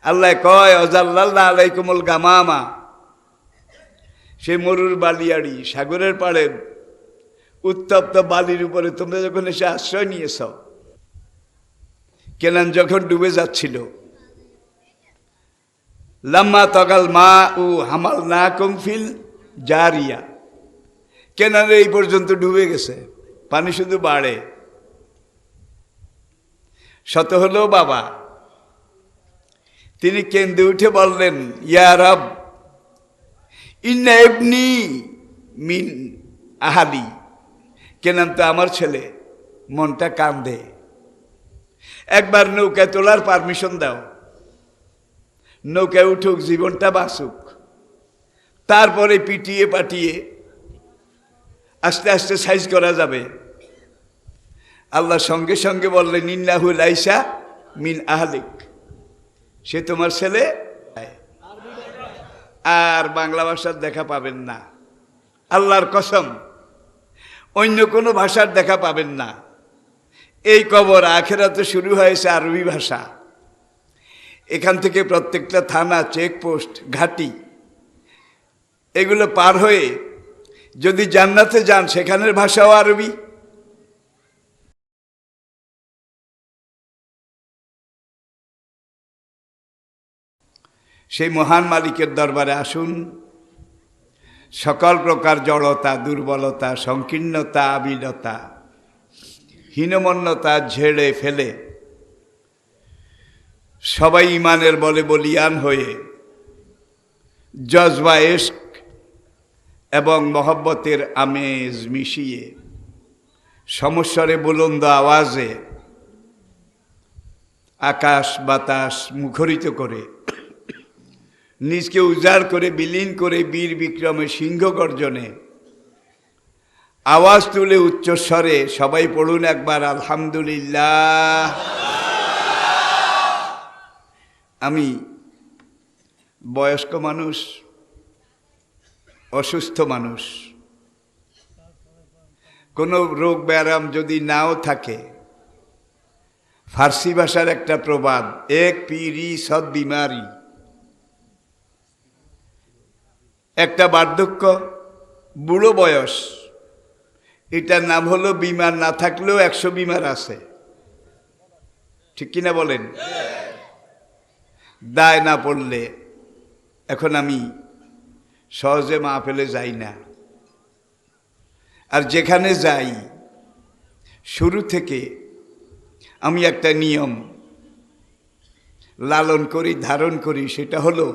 আল্লাহ কয় অজাল্লাল্লাহ আলাইকুমুল গামামা, সে মরুর বালিয়াড়ি সাগরের পাড়ে উত্তপ্ত বালির উপরে তোমরা যখন এসে আশ্রয় নিয়েছ, কেনান যখন ডুবে যাচ্ছিল, লাম্মা তগাল মা উ হামাল না কমফিল জারিয়া, কেনারে এই পর্যন্ত ডুবে গেছে, পানি শুধু বাড়ে। শত হলো বাবা, তিনি কেঁদে উঠে বললেন, ইয়া রব ইন্না ইবনি মিন আহালি, কেনান তো আমার ছেলে, মনটা কান্দে, একবার নৌকায় তোলার পারমিশন দাও, নৌকায় উঠুক, জীবনটা বাঁচুক, তারপরে পিটিয়ে পাটিয়ে আস্তে আস্তে সাইজ করা যাবে। আল্লাহ সঙ্গে সঙ্গে বললেন, ইন্নাহু লাইসা মিন আহলিক, সে তোমার ছেলে, আর বাংলা ভাষার দেখা পাবেন না, আল্লাহর কসম অন্য কোনো ভাষার দেখা পাবেন না। এই কবর আখেরাতে শুরু হয়েছে আরবি ভাষা। এখান থেকে প্রত্যেকটা থানা, চেকপোস্ট, ঘাঁটি এগুলো পার হয়ে যদি জান্নাতে যান, সেখানের ভাষাও আরবি। সেই মহান মালিকের দরবারে আসুন, সকল প্রকার জড়তা, দুর্বলতা, সংকীর্ণতা, আবিলতা, হীনমন্যতা ঝেড়ে ফেলে সবাই ইমানের বলে বলিয়ান হয়ে জজবা ইশক এবং মহব্বতের আমেজ মিশিয়ে সমস্বরে বুলন্দ আওয়াজে আকাশ বাতাস মুখরিত করে, নিজকে উজাড় করে বিলীন করে বীর বিক্রমে সিংহ গর্জনে আওয়াজ তুলে উচ্চস্বরে সবাই পড়ুন একবার আলহামদুলিল্লাহ। আমি বয়স্ক মানুষ, অসুস্থ মানুষ, কোনো রোগ ব্যায়াম যদি নাও থাকে, ফার্সি ভাষার একটা প্রবাদ, এক পীরি সদ বিমারি, একটা বার্ধক্য, বুড়ো বয়স, এটার নাম হলো বিমার না থাকলেও 100 বিমার আছে, ঠিক কিনা বলেন? দায় না পড়লে এখন আমি সহজে মাহফিলে যাই না, আর যেখানে যাই শুরু থেকে আমি একটা নিয়ম লালন করি, ধারণ করি, সেটা হলো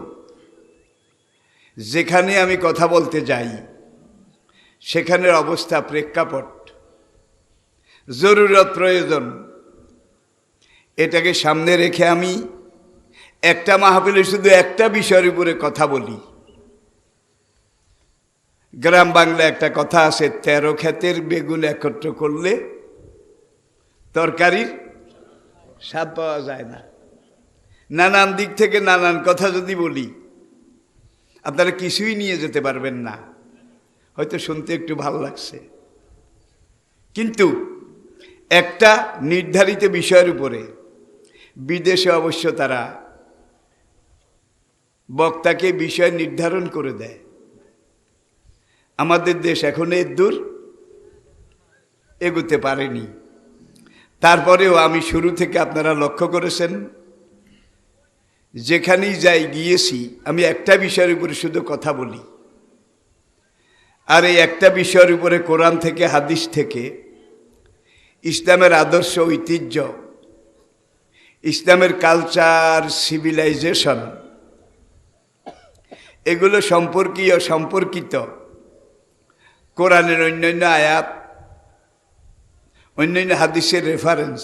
যেখানে আমি কথা বলতে যাই সেখানের অবস্থা, প্রেক্ষাপট, জরুরত, প্রয়োজন, এটাকে সামনে রেখে আমি একটা মাহফিলে শুধু একটা বিষয়ের উপরে কথা বলি। গ্রাম বাংলা একটা কথা আছে, 13 ক্ষেতের বেগুন একত্র করলে তরকারির স্বাদ পাওয়া যায় না। নানান দিক থেকে নানান কথা যদি বলি, আপনারা কিছুই নিয়ে যেতে পারবেন না। হয়তো শুনতে একটু ভালো লাগছে, কিন্তু একটা নির্ধারিত বিষয়ের উপরে, বিদেশে অবশ্য তারা বক্তাকে বিষয় নির্ধারণ করে দেয়, আমাদের দেশ এখনো এর দূর এগোতে পারেনি। তারপরেও আমি শুরু থেকে, আপনারা লক্ষ্য করেছেন, যেখানেই যাই গিয়েছি আমি একটা বিষয়ের উপরে শুধু কথা বলি, আর এই একটা বিষয়ের উপরে কোরআন থেকে, হাদিস থেকে, ইসলামের আদর্শ, ঐতিহ্য, ইসলামের কালচার, সিভিলাইজেশন, এগুলো সম্পর্কিত কোরআনের অন্যান্য আয়াত, অন্যান্য হাদিসের রেফারেন্স,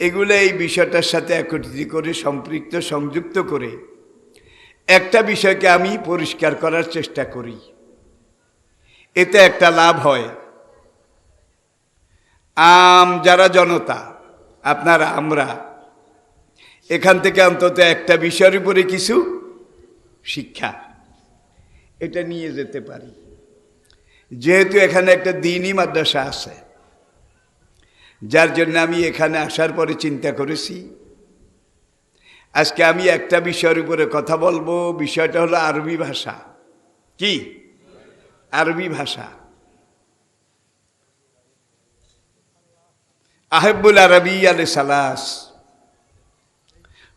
এগুলো এই বিষয়টার সাথে একত্রিত করে, সম্পৃক্ত, সংযুক্ত করে একটা বিষয়কে আমি পরিষ্কার করার চেষ্টা করি। এতে একটা লাভ হয়, যারা জনতা, আপনারা, আমরা এখান থেকে অন্তত একটা বিষয়ের উপরে কিছু শিক্ষা এটা নিয়ে যেতে পারি। যেহেতু এখানে একটা দ্বীনি মাদ্রাসা আছে, যার জন্য আমি এখানে আসার পরে চিন্তা করেছি আজকে আমি একটা বিষয়ের উপরে কথা বলবো, বিষয়টা হলো আরবি ভাষা। কি? আরবি ভাষা। আহেবুল আরবি আলে সালাস,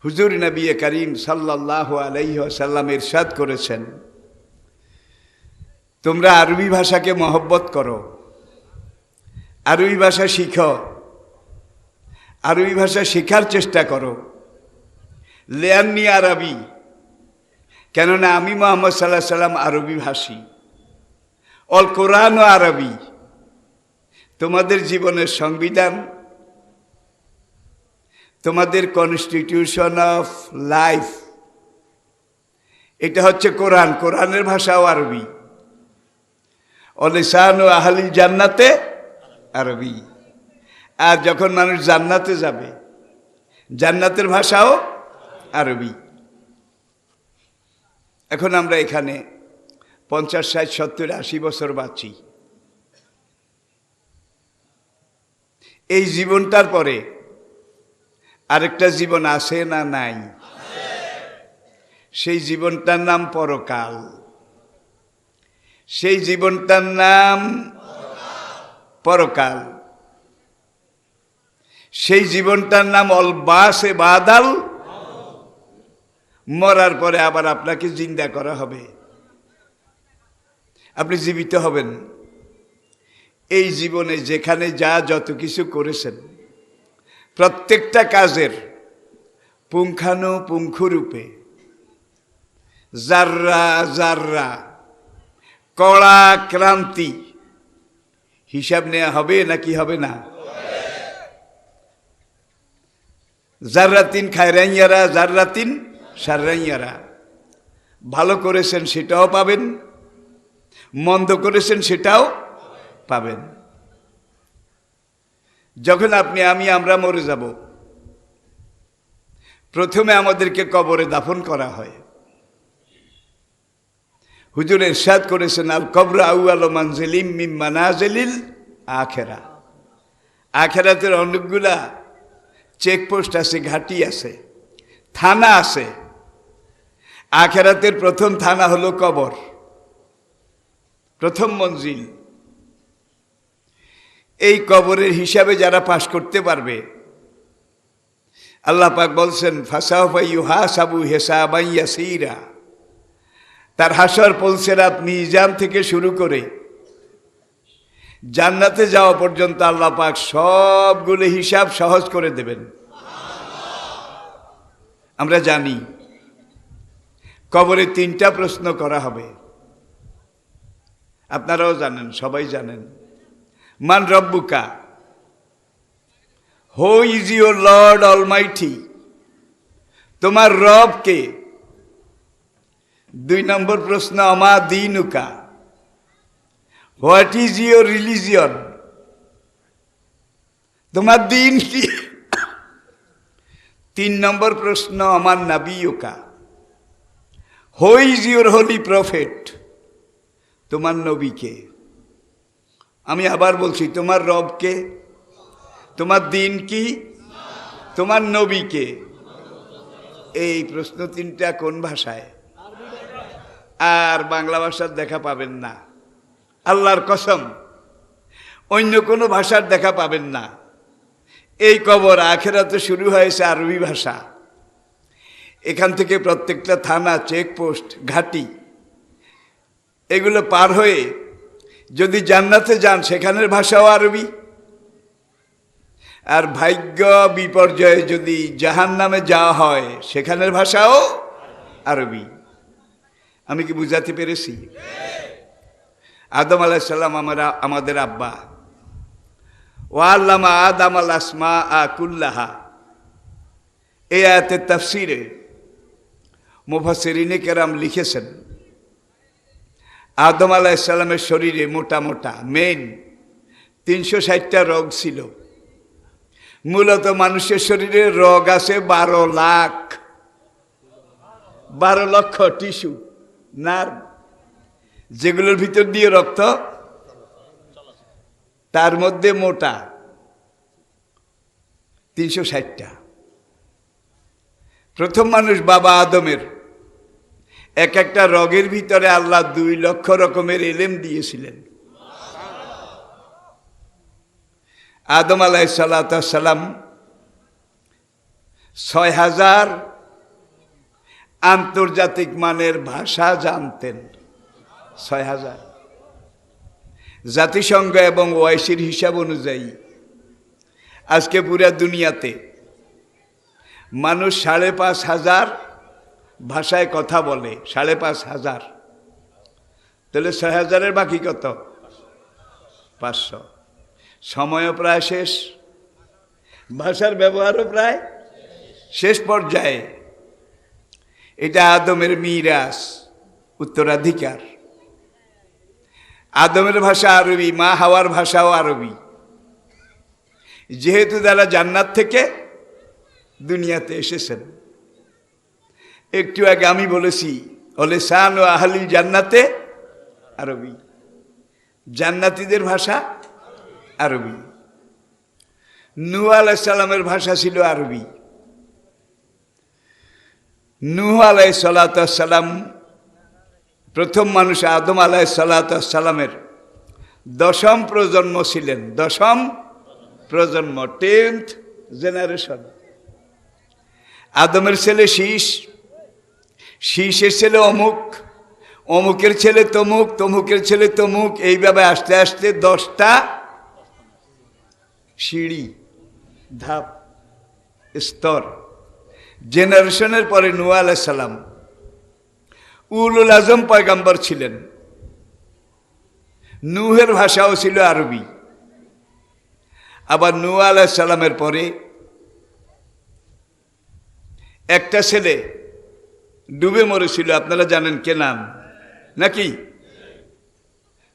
হুজুর নবী করিম সাল্লাল্লাহু আলাইহি ওয়াসাল্লাম ইরশাদ করেছেন, তোমরা আরবি ভাষাকে মহব্বত করো, আরবি ভাষা শিখো, আরবি ভাষা শেখার চেষ্টা করো। লেয়ান্নি আরবি, কেননা আমি মুহাম্মদ সাল্লাল্লাহু আলাইহি সাল্লাম আরবি ভাষী। অল কোরআন ও আরবি, তোমাদের জীবনের সংবিধান, তোমাদের কনস্টিটিউশন অফ লাইফ, এটা হচ্ছে কোরআন। কোরআনের ভাষাও আরবি। অলিসান ও আহলিল জান্নাতে আরবি। আর যখন মানুষ জান্নাতে যাবে, জান্নাতের ভাষাও আরবি। এখন আমরা এখানে 50, 60, 70, 80 বছর বাঁচি। এই জীবনটার পরে আরেকটা জীবন আছে না নাই? সেই জীবনটার নাম পরকাল। সেই জীবনটার নাম পরকাল। সেই জীবনটার নাম অলবাসে বাদাল। মরার পরে আবার আপনাকে জিন্দা করা হবে, আপনি জীবিত হবেন। এই জীবনে যেখানে যা যত কিছু করেছেন, প্রত্যেকটা কাজের পুঙ্খানুপুঙ্খরূপে জাররা জাররা কড়া ক্রান্তি হিসাব নেওয়া হবে নাকি হবে না? জাররাতিন খায়রাইয়ারা জাররাতিন শাররাইয়ারা। ভালো করেছেন সেটাও পাবেন, মন্দ করেছেন সেটাও পাবেন। যখন আপনি আমরা মরে যাব, প্রথমে আমাদেরকে কবরে দাফন করা হয়। হুজুর ইরশাদ করেছেন, আল কবর আউয়ালু মানজিলিম মিন মানাজিলিল আখিরা। আখিরাতের অনেকগুলা চেকপোস্ট আছে, ঘাঁটি আছে, থানা আছে। আখিরাতের প্রথম থানা হলো কবর, প্রথম মঞ্জিল। এই কবরের হিসাবে যারা পাশ করতে পারবে, আল্লাহ পাক বলছেন, ফাসাউফা ইউহাসাবু হিসাবান ইয়াসীরা। তার হাসর পুলসিরাত মিজান থেকে শুরু করে জান্নাতে যাওয়া পর্যন্ত আল্লাহ পাক সবগুলো হিসাব সহজ করে দেবেন। আমরা জানি কবরে 3টা প্রশ্ন করা হবে, আপনারাও জানেন, সবাই জানেন। মান রব্বুকা, who is your Lord Almighty, তোমার রব কে? 2 নম্বর প্রশ্ন, আমা দীনুকা, হোয়াট ইজ ইউর রিলিজিয়ন, তোমার দিন কি? 3 নম্বর প্রশ্ন, আমার নাবিয়ুকা, who is your holy prophet, তোমার নবীকে। আমি আবার বলছি, তোমার রবকে, তোমার দিন কি, তোমার নবীকে। এই প্রশ্ন 3টা কোন ভাষায়? আর বাংলা ভাষার দেখা পাবেন না, আল্লাহর কসম, অন্য কোনো ভাষার দেখা পাবেন না। এই কবর আখিরাতে শুরু হয়েছে আরবি ভাষা। এখান থেকে প্রত্যেকটা থানা, চেকপোস্ট, ঘাঁটি, এগুলো পার হয়ে যদি জান্নাতে যান, সেখানের ভাষাও আরবি। আর ভাগ্য বিপর্যয়ে যদি জাহান্নামে যাওয়া হয়, সেখানের ভাষাও আরবি। আমি কি বুঝাতে পেরেছি? আদম আলাইহিস সালাম আমাদের আব্বা। ওয়াল্লামা আদম আল আসমা কুল্লাহা। এই আয়াতের তাফসিরে মুফাসসিরিনে কেরাম লিখেছেন, আদম আলাইহিস সালামের শরীরে মোটা মোটা মেন 360টা রোগ ছিল। মূলত মানুষের শরীরে রোগ আছে 12 লক্ষ টিস্যু, নার্ভ, যেগুলোর ভিতর দিয়ে রক্ত, তার মধ্যে মোটা 360টা। প্রথম মানুষ বাবা আদমের এক একটা রগের ভিতরে আল্লাহ 2 লক্ষ রকমের ইলম দিয়েছিলেন। আদম আলাইহিস সালাম 6000 আন্তর্জাতিক মানের ভাষা জানতেন। 6000 জাতিসংঘ এবং ওআইসির হিসাব অনুযায়ী আজকে পুরা দুনিয়াতে মানুষ 5,500 ভাষায় কথা বলে। 5,500, তাহলে 6,000-এর বাকি কত? 500। সময়ও প্রায় শেষ, ভাষার ব্যবহারও প্রায় শেষ পর্যায়ে। এটা আদমের মিরাস, উত্তরাধিকার। আদমের ভাষা আরবি, মা হাওয়ার ভাষাও আরবি, যেহেতু তারা জান্নাত থেকে দুনিয়াতে এসেছেন। একটু আগে আমি বলেছি লিসান ও আহলিল জান্নাতে আরবি, জান্নাতীদের ভাষা আরবি। নূহ আলাইহিস সালামের ভাষা ছিল আরবি। নূহ আলাইহিস সালাম প্রথম মানুষ আদম আলাইহিস সালামের 10ম প্রজন্ম ছিলেন। 10ম প্রজন্ম, 10th জেনারেশন। আদমের ছেলে শীষ, শীষের ছেলে অমুক, অমুকের ছেলে তমুক, তমুকের ছেলে তমুক, এইভাবে আস্তে আস্তে 10টা সিঁড়ি, ধাপ, স্তর, জেনারেশনের পরে নূহ আলাইহিস সালাম উলুল আজম পয়গম্বর ছিলেন। নূহের ভাষাও ছিল আরবি। আবার নূহ আলাইহিস সালামের পরে একটা ছেলে ডুবে মরেছিল, আপনারা জানেন কে নাম? নাকি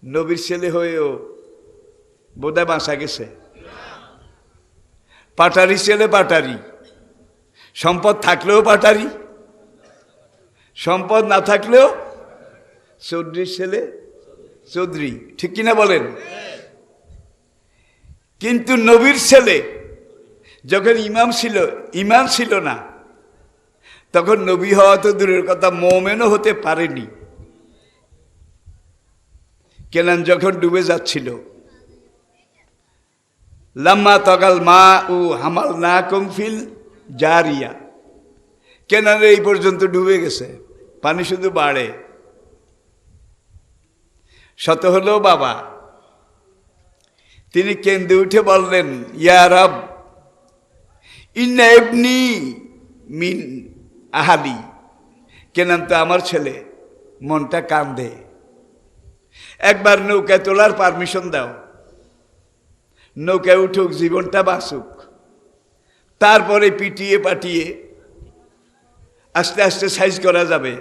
নবীর ছেলে হয়েও বোধহয় বাঁচা গেছে। পাটারি ছেলে পাটারি, সম্পদ থাকলেও পাটারি, সম্পদ না থাকলেও চৌধুরীর ছেলে চৌধুরী, ঠিক কিনা বলেন? কিন্তু নবীর ছেলে যখন ইমাম ছিল না, তখন নবী হওয়া তো দূরের কথা, মোমেনও হতে পারেনি। কেনান যখন ডুবে যাচ্ছিল, লাম্মা তগাল মা উ হামাল না কমফিল জারিয়া, কেনান এই পর্যন্ত ডুবে গেছে, পানি শুধু বাড়ে। শত হলো বাবা, তিনি কেঁদে উঠে বললেন, ইয়া রব ইন্না ইবনি মিন আহালি, কেনান তো আমার ছেলে, মনটা কান্দে, একবার নৌকায় তোলার পারমিশন দাও, নৌকায় উঠুক, জীবনটা বাঁচুক, তারপরে পিটিয়ে পাটিয়ে আস্তে আস্তে সাইজ করা যাবে।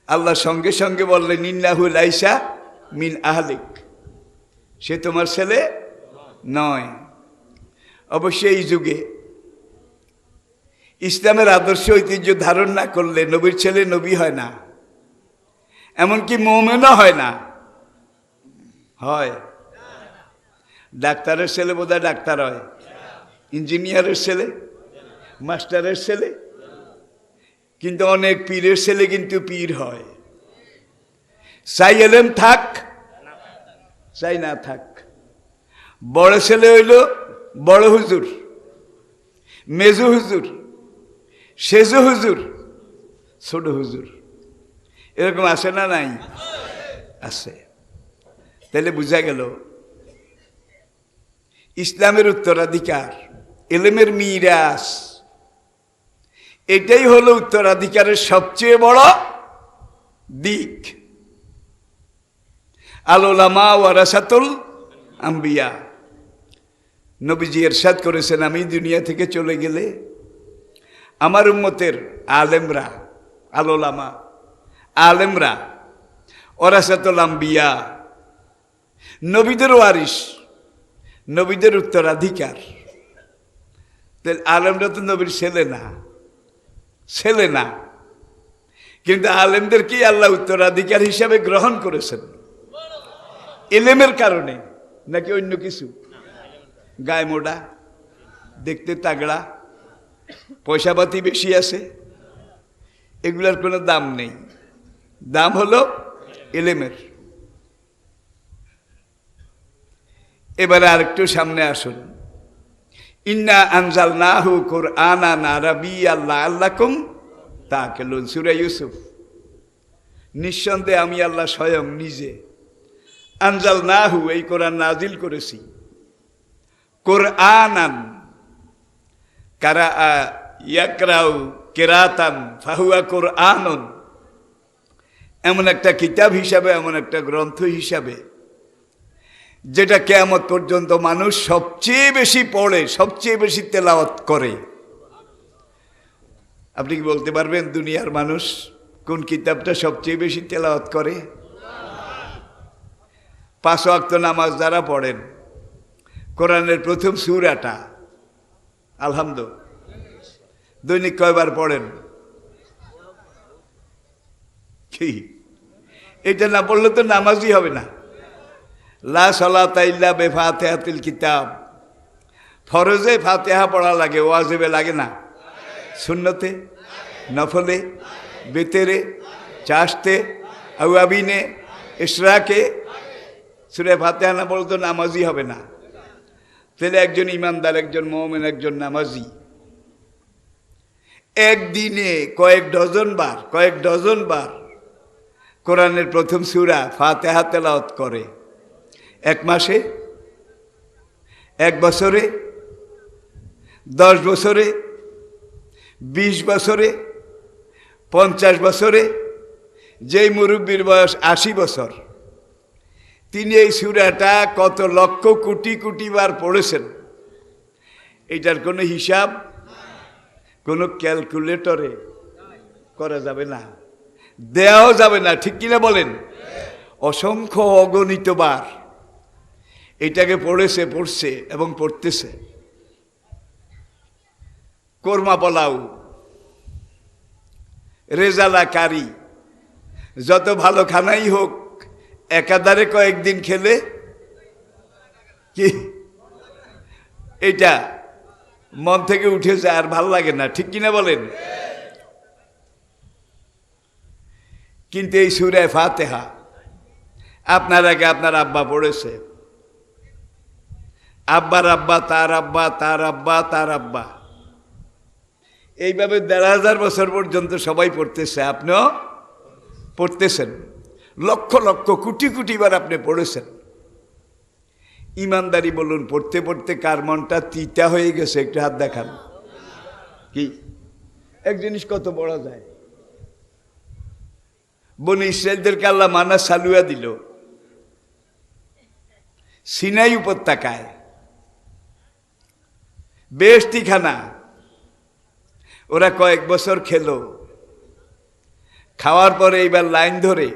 আল্লাহ সঙ্গে সঙ্গে বললেন, ইন্নাহু লাইসা মিন আহলিক, সে তোমার ছেলে নয়। অবশ্যই এই যুগে ইসলামের আদর্শ ঐতিহ্য ধারণ না করলে নবীর ছেলে নবী হয় না, এমনকি মুমিনও হয় না। হয় ডাক্তারের ছেলে বোধহয় ডাক্তার হয়, ইঞ্জিনিয়ারের ছেলে মাস্টারের ছেলে, কিন্তু অনেক পীরের ছেলে কিন্তু পীর হয়। চাই এলেম থাক, চাই না থাক। বড় ছেলে হইল বড় হুজুর, মেজু হুজুর, সেজু হুজুর, ছোট হুজুর, এরকম আছে না নাই? আছে। তাহলে বোঝা গেল ইসলামের উত্তরাধিকার, এলেমের মিরাস, এটাই হলো উত্তরাধিকারের সবচেয়ে বড় দিক। আল উলামা ওয়ারাসাতুল আম্বিয়া, নবীজি ইরশাদ করেছেন, আমি দুনিয়া থেকে চলে গেলে আমার উম্মতের আলেমরা, আল উলামা আলেমরা ওয়ারাসাতুল আম্বিয়া, নবীদের ওয়ারিস, নবীদের উত্তরাধিকার। তাহলে আলেমরা তো নবীর ছেলে না, ছেলে না, কিন্তু আলেমদেরকেই আল্লাহ উত্তরাধিকার হিসাবে গ্রহণ করেছেন। এলেমের কারণে নাকি অন্য কিছু? গায়ে মোটা, দেখতে তাগড়া, পয়সাপাতি বেশি আছে, এগুলার কোনো দাম নেই। দাম হলো ইলমের। এবারে আরেকটু সামনে আসুন। ইন্না আনজালনাহু কুরআনান আরাবিয়্যান লাআল্লাকুম তাআকিলুন, সূরা ইউসুফ। নিঃসন্দেহে আমি আল্লাহ স্বয়ং নিজে আনজালনাহু, এই কোরআন নাজিল করেছি, কুরআনান কারা ইয়াকরাউ কিরাতান ফাহুয়া কুরআনুন, এমন একটা কিতাব হিসাবে, এমন একটা গ্রন্থ হিসাবে যেটা কিয়ামত পর্যন্ত মানুষ সবচেয়ে বেশি পড়ে, সবচেয়ে বেশি তেলাওয়াত করে। আপনি কি বলতে পারবেন দুনিয়ার মানুষ কোন কিতাবটা সবচেয়ে বেশি তেলাওয়াত করে? 5 ওয়াক্ত নামাজ যারা পড়েন, কোরআনের প্রথম সূরাটা আলহামদুলিল্লাহ দৈনিক কয়বার পড়েন? কি এটা না পড়লে তো নামাজই হবে না। লা সালাতা ইল্লা বিফাতিহাতিল কিতাব, ফরজে ফাতিহা পড়া লাগে, ওয়াজিবে লাগে না। সুন্নতে, নফলে, বেতেরে, চাশতে, আওয়াবিনে, ইশরাকে সূরা ফাতিহা না পড়লে তো নামাজই হবে না। তাহলে একজন ইমানদার, একজন মুমিন, একজন নামাজি একদিনে কয়েক ডজন বার কোরআনের প্রথম সূরা ফাতিহা তেলাওয়াত করে। 1 মাসে, 1 বছরে, 10 বছরে, 20 বছরে, 50 বছরে, যেই মুরব্বীর বয়স 80 বছর, তিনি এই সূরাটা কত লক্ষ কোটি কোটি বার পড়েছেন, এটার কোনো হিসাব কোনো ক্যালকুলেটরে করা যাবে না, দেওয়াও যাবে না। ঠিক কিনা বলেন? অসংখ্য অগণিত বার এটাকে পড়ছে এবং পড়তেছে। কোরমা পোলাও, রেজালা কারি, যত ভালো খানাই হোক, একাধারে কয়েকদিন খেলে কি এটা মন থেকে উঠে যায়, আর ভাল লাগে না। ঠিক কিনা বলেন? কিন্তু এই সূরা ফাতিহা আপনার আগে আপনার আব্বা পড়েছে, আব্বার আব্বা, তার আব্বা, তার আব্বা, তার আব্বা, এইভাবে 1,500 বছর পর্যন্ত সবাই পড়তেছে, আপনিও পড়তেছেন। লক্ষ লক্ষ কোটি কোটি বার আপনি পড়েছেন। ইমানদারি বলুন, পড়তে পড়তে কার মনটা তিতা হয়ে গেছে? একটু হাত দেখান। কি এক জিনিস কত পড়া যায়? বনি ইসরাইলদেরকে আল্লাহ মানা সালুয়া দিল সিনাই উপত্যকায়, বেহেশতি খানা। ওরা কয়েক বছর খেলো, খাওয়ার পরে এইবার লাইন ধরে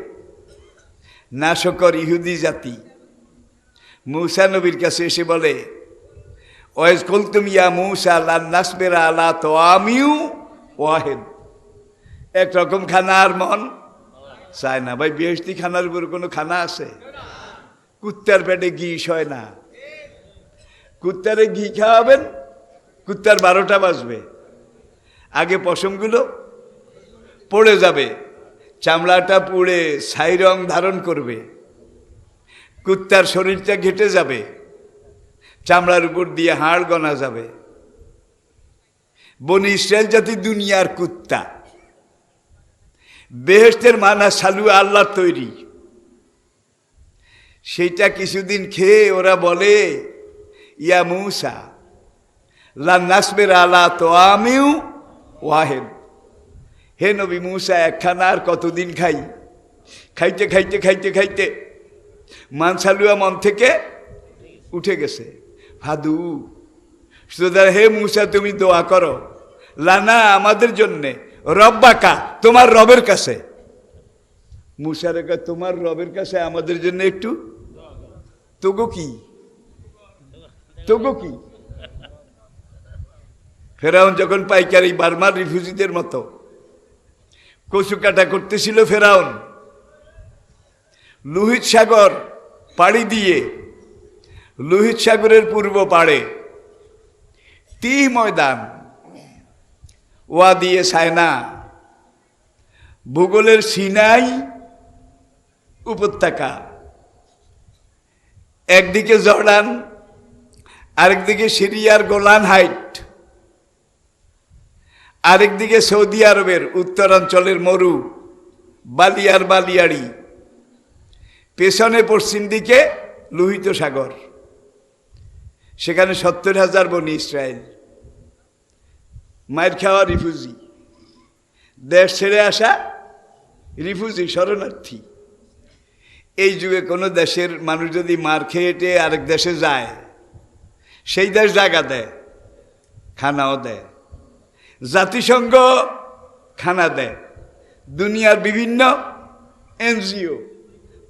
নাশকর ইহুদি জাতি মূসা নবীর কাছে এসে বলে, ওয়াইজ কুলতুম ইয়া মূসা লান নাসবিরা আলা তাআমিউ ওয়াহিদ, একরকম খানা আর মন চায় না। ভাই, বেহেশতি খানার উপর কোনো খানা আছে? কুত্তার পেটে ঘি হয় না। কুত্তারে ঘি খাওয়াবেন, কুত্তার 12টা বাজবে, আগে পশমগুলো পড়ে যাবে, চামড়াটা পুড়ে ছাই রং ধারণ করবে, কুত্তার শরীরটা ঘেটে যাবে, চামড়ার উপর দিয়ে হাড় গনা যাবে। বনি ইসরাইল জাতি দুনিয়ার কুত্তা। বেহেশতের মানা সালু আল্লাহর তৈরি, সেইটা কিছুদিন খেয়ে ওরা বলে, ইয়া মূসা লান নাসবিরা আলা তাআমিউ ওয়াহিদ, হে নবী মূসা, একখানা আর কতদিন খাই? খাইতে খাইতে খাইতে খাইতে মানসালুয়া মন থেকে উঠে গেছে। ভাদু সুতরাং হে মূসা, তুমি দোয়া করো, লানা আমাদের জন্যে, রব্বাকা তোমার রবের কাছে। মূসা রেখা তোমার রবের কাছে আমাদের জন্য একটু তোগো কি ফেরাউন যখন পাইকারি বার্মার রিফিউজিদের মতো কচু কাটা করতেছিল, ফেরাউন লোহিত সাগর পাড়ি দিয়ে লোহিত সাগরের পূর্ব পাড়ে তিহ ময়দান, ওয়াদিয়ে সায়না, ভূগোলের সিনাই উপত্যকা, একদিকে জর্ডান, আরেকদিকে সিরিয়ার গোলান হাইট, আরেকদিকে সৌদি আরবের উত্তরাঞ্চলের মরু বালিয়ার বালিয়াড়ি, পেছনে পশ্চিম দিকে লোহিত সাগর। সেখানে 70,000 বনি ইসরায়েল, মায়ের খাওয়া রিফিউজি, দেশ ছেড়ে আসা রিফিউজি, শরণার্থী। এই যুগে কোনো দেশের মানুষ যদি মার খেয়ে আরেক দেশে যায়, সেই দেশ জায়গা দেয়, খানাও দেয়, জাতিসংঘ খানা দেয়, দুনিয়ার বিভিন্ন এনজিও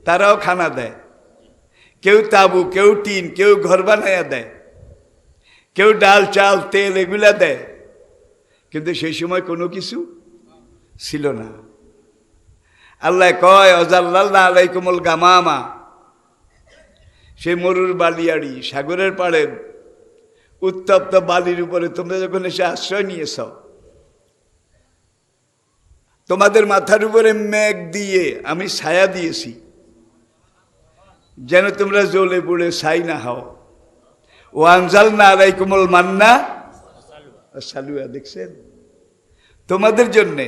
তারাও খানা দেয়, কেউ তাবু, কেউ টিন, কেউ ঘর বানাইয়া দেয়, কেউ ডাল চাল তেল এগুলা দেয়। কিন্তু সেই সময় কোনো কিছু ছিল না। আল্লাহ কয় অজাল্লাল্লাহ আলাইকুমুল গামামা, সেই মরুর বালিয়াড়ি সাগরের পাড়ে উত্তপ্ত বালির উপরে তোমরা যখন এসে আশ্রয় নিয়েছ, তোমাদের মাথার উপরে মেঘ দিয়ে আমি ছায়া দিয়েছি, যেন তোমরা জ্বলে পুড়ে ছাই না হও। ও আনজালনা আলাইকুমুল মান্না সালুয়া, দেখছেন? তোমাদের জন্যে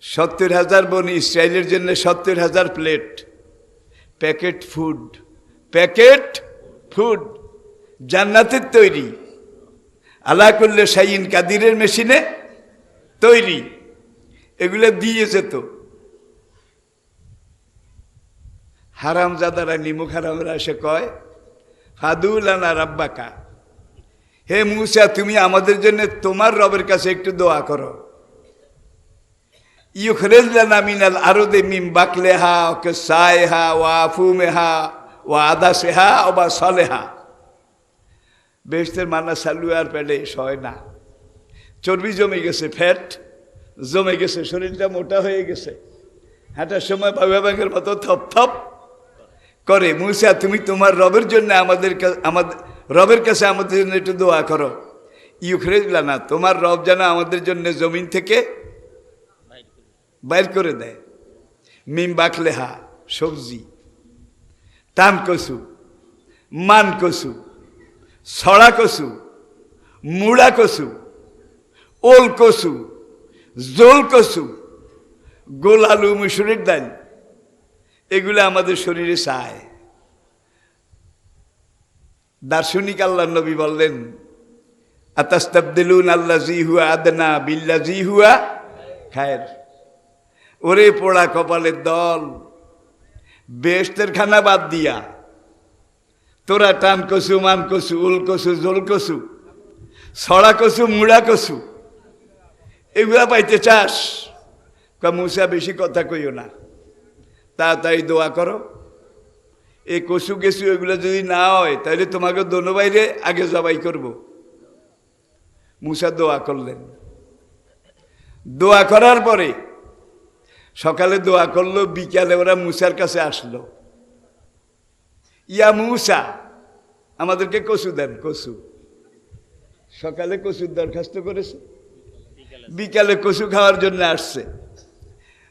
70,000 বনি ইসরায়েলের জন্য 70,000 plate packet food, packet food জান্নাতের তৈরি, আলা কুল্লি শাইইন কাদিরের মেশিনে তৈরি। এগুলো দিয়ে যেত। হারামজাদারা, নিমুখ হারামরা এসে কয় ফাদুলানা রাব্বাকা, হে মুসা তুমি আমাদের জন্য তোমার রবের কাছে একটু দোয়া করো। ইউখরিজ লানা মিনাল আরদি মিন বাকলিহা ওয়া কিসাইহা ওয়া আফুমিহা ওয়া আদাসিহা ওয়া সালেহা। বেহেশতের মান্না সালুয়ার পেটে সয় না, চর্বি জমে গেছে, ফ্যাট জমে গেছে, শরীরটা মোটা হয়ে গেছে, হাঁটার সময় বাবা ব্যাঙের মতো থপ থপ করে। মুসা তুমি তোমার রবের জন্য আমাদের রবের কাছে আমাদের জন্য একটু দোয়া করো। ইউখরিজ লানা, তোমার রব যেন আমাদের জন্য জমিন থেকে বাইর করে দেয়। মিম বাকলেহা, সবজি, টান কচু, মান কচু, ছড়া কচু, মুড়া কচু, ওল কচু, জোল কচু, গোল আলু, মুসুরির ডাল, এগুলো আমাদের শরীরে চায়। দার্শনিক আল্লাহ নবী বললেন আতাস্তাবদিলুন আল্লাযী হুয়া আদনা বিল্লাযী হুয়া খায়র। ওরে পোড়া কপালের দল, বেহেশতের খানা বাদ দিয়া তোরা টান কচু, মান কচু, উল কচু, জোল কচু, ছড়া কচু, মুড়া কচু এগুলা পাইতে চাস? মুসা বেশি কথা কইও না, তাড়াতাড়ি দোয়া করো। এই কচু গেছু এগুলো যদি না হয় তাহলে তোমাকে দোনো বাইরে আগে জবাই করব। মুসা দোয়া করলেন। দোয়া করার পরে সকালে দোয়া করলো, বিকালে ওরা মুসার কাছে আসলো। ইয়া মুসা, আমাদেরকে কচু দেন, কচু। সকালে কচুর দরখাস্ত করেছে, বিকালে কচু খাওয়ার জন্য আসছে।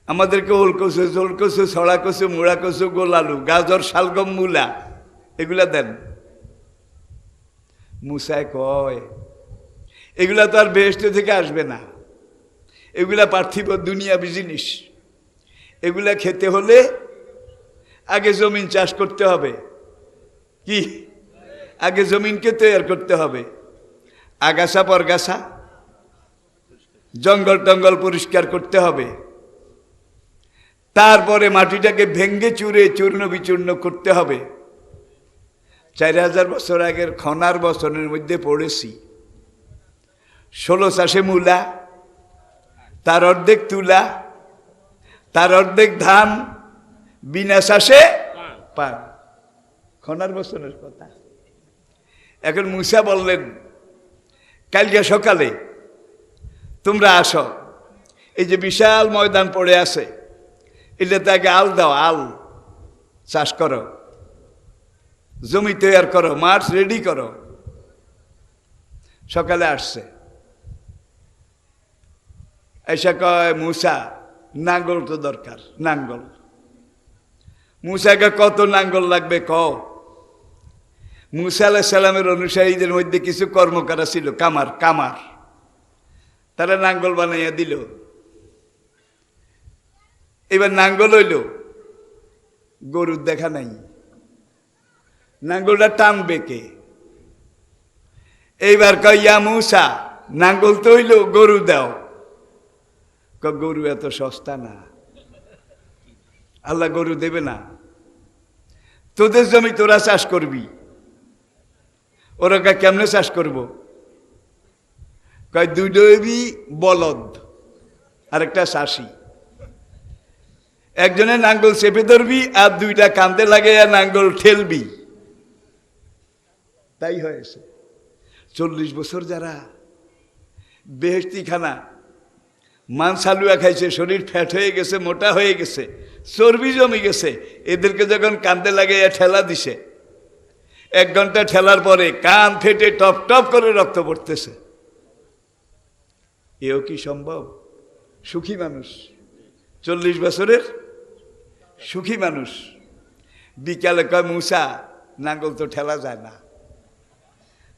আমাদেরকে ওল কচু, জোল কচু, ছড়া কচু, মুড়া কচু, গোল আলু, গাজর, শালগম, মূলা এগুলা দেন। মুসায় কয় এগুলা তো আর বেহেশত থেকে আসবে না, এগুলা পার্থিব দুনিয়াবি জিনিস। এগুলা খেতে হলে আগে জমিন চাষ করতে হবে। কি? আগে জমিনকে তৈরি করতে হবে, আগাছা পরগাছা, জঙ্গল টঙ্গল পরিষ্কার করতে হবে, তারপরে মাটিটাকে ভেঙ্গে চুরে চূর্ণ বিচূর্ণ করতে হবে। 4000 বছর আগের খনার বছরের মধ্যে পড়েছি, 16 চাষে মূলা, তার অর্ধেক তুলা, তার অর্ধেক ধান, বিনা চাষে পান। খনার বছরের কথা। এখন মুসা বললেন কালকে সকালে তোমরা আসো, এই যে বিশাল ময়দান পড়ে আছে এটাতে আগে আল দাও, আল চাষ করো, জমি তৈরি করো, মাঠ রেডি করো। সকালে আসছে, এসা কয় মুসা নাঙ্গল তো দরকার, নাঙ্গল। মুসাকে কত নাঙ্গল লাগবে কও। মুসা আলাইহিস সালামের অনুসারীদের মধ্যে কিছু কর্মকারা ছিল, কামার কামার, তারা নাঙ্গল বানাইয়া দিল। এবার নাঙ্গল হইল, গরুর দেখা নাই, নাঙ্গলটা টানবে কে? এইবার কয় ইয়া মুসা, নাঙ্গল তো হইল, গরু দাও। গরু এত সস্তা না, আল্লাহ গরু দেবে না। তোদের জমি তোরা চাষ করবি, ওরা কেমনে চাষ করবো? কয় দুইডবি বলদ আর একটা চাষি, একজনে নাঙ্গল চেপে ধরবি আর দুইটা কান্দে লাগাইয়া নাঙ্গল ঠেলবি। তাই হয়েছে। 40 বছর যারা বেহেশতি খানা মাংস হালুয়া খাইছে, শরীর ফ্যাট হয়ে গেছে, মোটা হয়ে গেছে, চর্বি জমে গেছে, এদেরকে যখন কান্দে লাগাইয়া ঠেলা দিছে, 1 ঘন্টা ঠেলার পরে কান ফেটে টপ টপ করে রক্ত পড়তেছে। এও কি সম্ভব? সুখী মানুষ, 40 বছরের সুখী মানুষ। বিকালে কয় মুসা নাঙ্গল তো ঠেলা যায় না।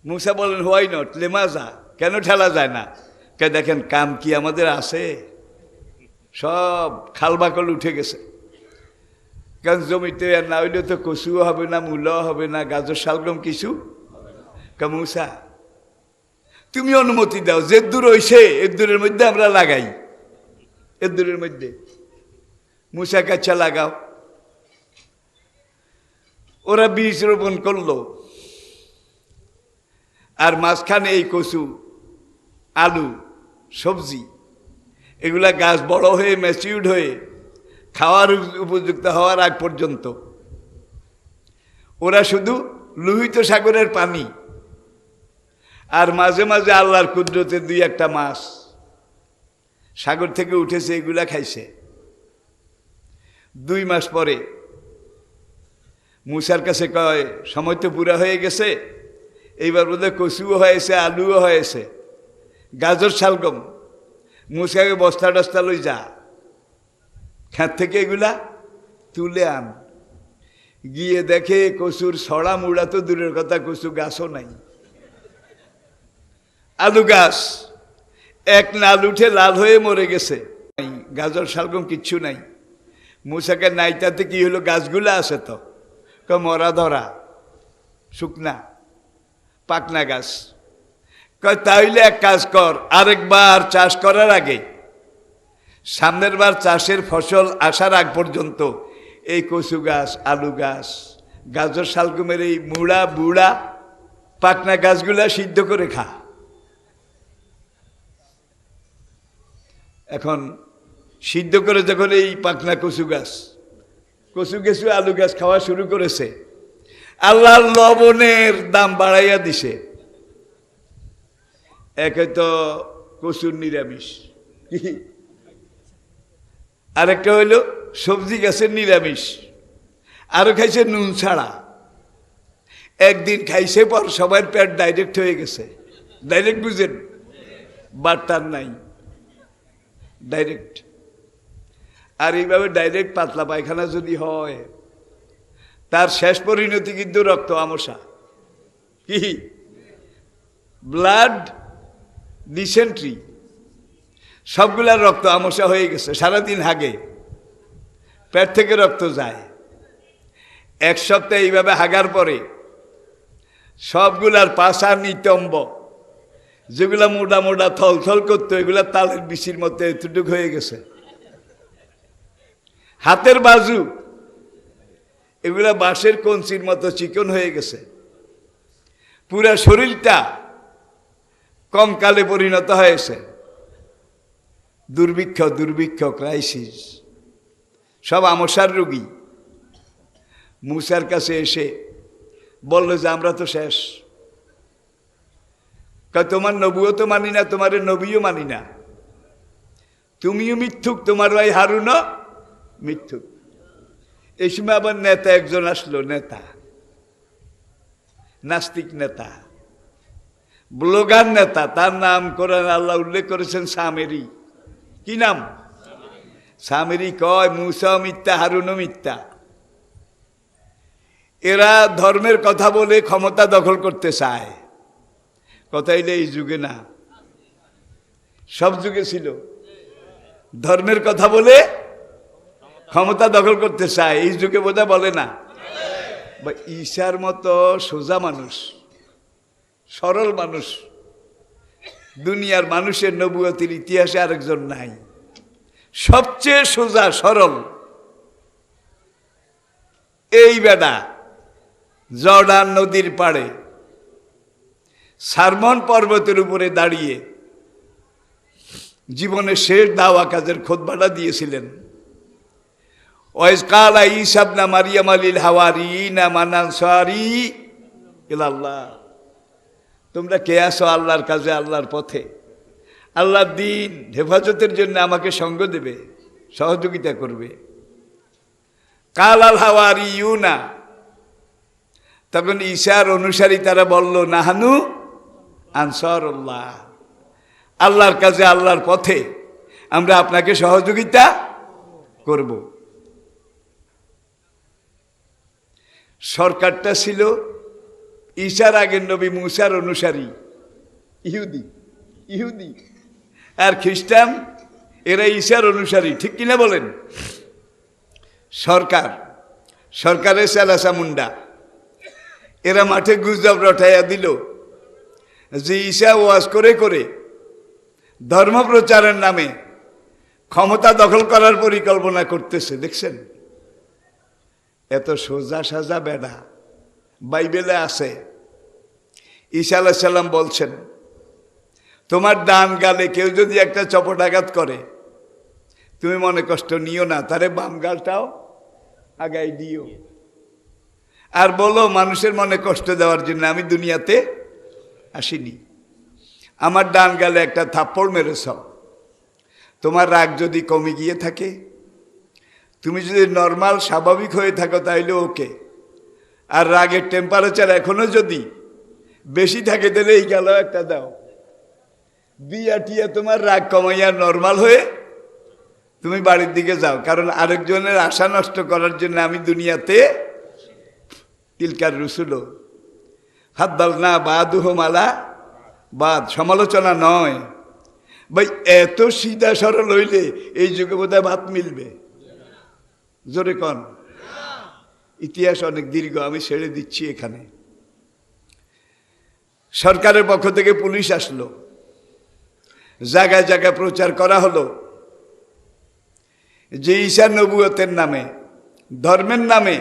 মুসা বলেন হোয়াই নট, লেমাজা, কেন ঠেলা যায় না? কে দেখেন কাম কি আমাদের আছে, সব খালবাকল উঠে গেছে। কারণ জমিতে না হইলে তো কচুও হবে না, মূলাও হবে না, গাজর শালগম কিছু। মুসা তুমি অনুমতি দাও, যে দূর হইছে এর দূরের মধ্যে আমরা লাগাই, এর দূরের মধ্যে। মুসা কাচ্চা লাগাও। ওরা বীজ রোপণ করলো, আর মাঝখানে এই কচু, আলু, সবজি, এগুলা গাছ বড় হয়ে ম্যাচিউর্ড হয়ে খাওয়ার উপযুক্ত হওয়ার আগ পর্যন্ত ওরা শুধু লোহিত সাগরের পানি আর মাঝে মাঝে আল্লাহর কুদরতে 2-1টা মাছ সাগর থেকে উঠেছে, এগুলা খাইছে। 2 মাস পরে মুসার কাছে কয় সময় তো পুরা হয়ে গেছে, এইবার বোধহয় কচুও হয়েছে, আলুও হয়েছে, গাজর শালগম। মুসাকে বস্তা টস্তা লই যা, ক্ষেত থেকে এগুলা তুলে আন। গিয়ে দেখে কচুর ছড়া মুড়া তো দূরের কথা, কচু গাছও নাই। আলু গাছ এক নাল উঠে লাল হয়ে মরে গেছে, গাজর শালগম কিচ্ছু নাই। মুসাকে নাইতাতে কি হলো, গাছগুলা আছে তো, মরা ধরা শুকনা পাকনা গাছ। কয় তাইলে এক কাজ কর, আরেকবার চাষ করার আগে, সামনের বার চাষের ফসল আসার আগ পর্যন্ত এই কচু গাছ, আলু গাছ, গাজর শালগমের এই মুড়া বুড়া পাকনা গাছগুলা সিদ্ধ করে খা। এখন সিদ্ধ করে যখন এই পাকনা কচু গাছ, আলু গাছ খাওয়া শুরু করেছে, আল্লাহর লবণের দাম বাড়াইয়া দিছে। একে তো কচুর নিরামিষ, আরেকটা হইল সবজি গাছের নিরামিষ, আরো খাইছে নুন ছাড়া। একদিন খাইছে পর সবার পেট ডাইরেক্ট হয়ে গেছে। ডাইরেক্ট বুঝেন, বাটার নাই, ডাইরেক্ট। আর এইভাবে ডাইরেক্ট পাতলা পায়খানা যদি হয়, তার শেষ পরিণতি কিন্তু রক্ত আমশা, কি ব্লাড ডিসেন্ট্রি, সবগুলার রক্ত আমশা হয়ে গেছে। সারাদিন হাগে, পেট থেকে রক্ত যায়। 1 সপ্তাহ এইভাবে হাগার পরে সবগুলার পাশা নিতম্ব, যেগুলা মোটা মোটা থল থল করতো, এগুলা তালের বিচির মধ্যে এতটুক হয়ে গেছে। হাতের বাজু এগুলা বাঁশের কঞ্চির মতো চিকন হয়ে গেছে। পুরা শরীরটা কঙ্কালে পরিণত হয়েছে। দুর্ভিক্ষ, ক্রাইসিস, সব আমসার রোগী। মুসার কাছে এসে বলল যে আমরা তো শেষ। তোমার নবুও তো মানি না, তোমার নবীও মানি না, তুমিও মিথ্যুক, তোমার ভাই হারুনও মিথ্যুক। এই সময় আবার নেতা একজন আসলো, নেতা, নাস্তিক নেতা, ব্লগার নেতা, তার নাম কোরআন আল্লাহ উল্লেখ করেছেন সামেরি। কি নাম? সামিরি কয় মুসা মিথ্যা, হারুনও মিথ্যা। এরা ধর্মের কথা বলে ক্ষমতা দখল করতে চায়। কথা হইলে এই যুগে না, সব যুগে ছিল। ধর্মের কথা বলে ক্ষমতা দখল করতে চায়, এই যুগে বোধহয় বলে না। বা ঈশার মতো সোজা মানুষ, সরল মানুষ দুনিয়ার মানুষের নবুয়তের ইতিহাসে আরেকজন নাই। সবচেয়ে সোজা সরল এই বেটা জর্ডান নদীর পাড়ে সারমন পর্বতের উপরে দাঁড়িয়ে জীবনের শেষ দাওয়া কাজের খুতবাটা দিয়েছিলেন। ওয়াইজ কালা ঈসা ইবনে মারইয়াম লিল হাওয়ারিয়িনা মান আনসারি ইলাল্লাহ, তোমরা কে আছো আল্লাহর কাজে, আল্লাহর পথে, আল্লাহর দ্বীন হেফাজতের জন্য আমাকে সঙ্গ দেবে, সহযোগিতা করবে। কালাল হাওয়ারিয়ুনা, তখন ঈসার অনুসারী তারা বলল নাহানু আনসারুল্লাহ, আল্লাহর কাজে আল্লাহর পথে আমরা আপনাকে সহযোগিতা করব। সরকারটা ছিল ঈসার আগের নবী মুসার অনুসারী, ইহুদি ইহুদি আর খ্রিস্টান, এরা ঈসার অনুসারী, ঠিক কিনা বলেন? সরকারের চালাচা মুন্ডা, এরা মাঠে গুজব রটাইয়া দিল যে ঈসা ওয়াজ করে করে ধর্ম প্রচারের নামে ক্ষমতা দখল করার পরিকল্পনা করতেছে। দেখছেন এত সোজা সাজা বেড়া। বাইবেলে আছে ঈসা আলাইহিস সালাম বলছেন, তোমার ডান গালে কেউ যদি একটা চপটাঘাত করে তুমি মনে কষ্ট নিও না, তারে বাম গালটাও আগাই দিও, আর বলো মানুষের মনে কষ্ট দেওয়ার জন্য আমি দুনিয়াতে আসিনি। আমার ডান গালে একটা থাপ্পড় মেরেছ, তোমার রাগ যদি কমে গিয়ে থাকে, তুমি যদি নর্মাল স্বাভাবিক হয়ে থাকো তাইলে ওকে, আর রাগের টেম্পারেচার এখনো যদি বেশি থাকে তাহলে এই গেল একটা দাও, দিয়া টিয়া তোমার রাগ কমাইয়া নর্মাল হয়ে তুমি বাড়ির দিকে যাও, কারণ আরেকজনের আশা নষ্ট করার জন্য আমি দুনিয়াতে তিলকার রুসুল হাতবাল না বাদুহ মালা বাদ, সমালোচনা নয় ভাই। এত সিধা সরল হইলে এই যুগে বোধহয় ভাত মিলবে, জোরে কন। ইতিহাস অনেক দীর্ঘ, আমি ছেড়ে দিচ্ছি এখানে। সরকারের পক্ষ থেকে পুলিশ আসলো, জায়গায় জায়গায় প্রচার করা হলো যে ঈসা নবুয়তের নামে, ধর্মের নামে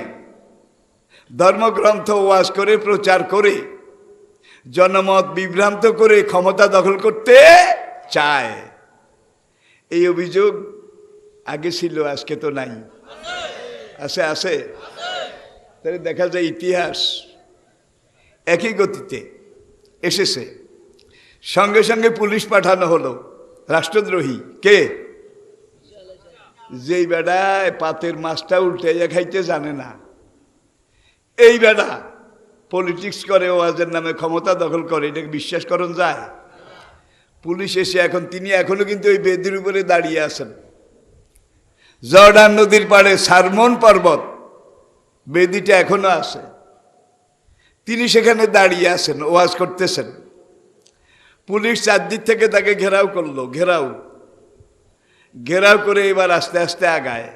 ধর্মগ্রন্থ ওয়াজ করে প্রচার করে জনমত বিভ্রান্ত করে ক্ষমতা দখল করতে চায়। এই অভিযোগ আগে ছিল, আজকে তো নাই। আছে আছে, তাহলে দেখা যায় ইতিহাস একই গতিতে এসেছে। সঙ্গে সঙ্গে পুলিশ পাঠানো হলো। রাষ্ট্রদ্রোহী কে? যেই বেড়ায় পাতের মাছটা উল্টাইয়া খাইতে জানে না, এই বেড়া পলিটিক্স করে, ওয়াজের নামে ক্ষমতা দখল করে, এটাকে বিশ্বাস করন যায়? পুলিশ এসে এখন তিনি এখনো কিন্তু ওই বেদির উপরে দাঁড়িয়ে আছেন, জর্ডান নদীর পাড়ে সারমন পর্বত, বেদিটা এখনো আছে, তিনি সেখানে দাঁড়িয়ে আছেন, ওয়াজ করতেছেন। পুলিশ চারদিক থেকে তাকে ঘেরাও করলো, ঘেরাও করে এবার আস্তে আস্তে আগায়,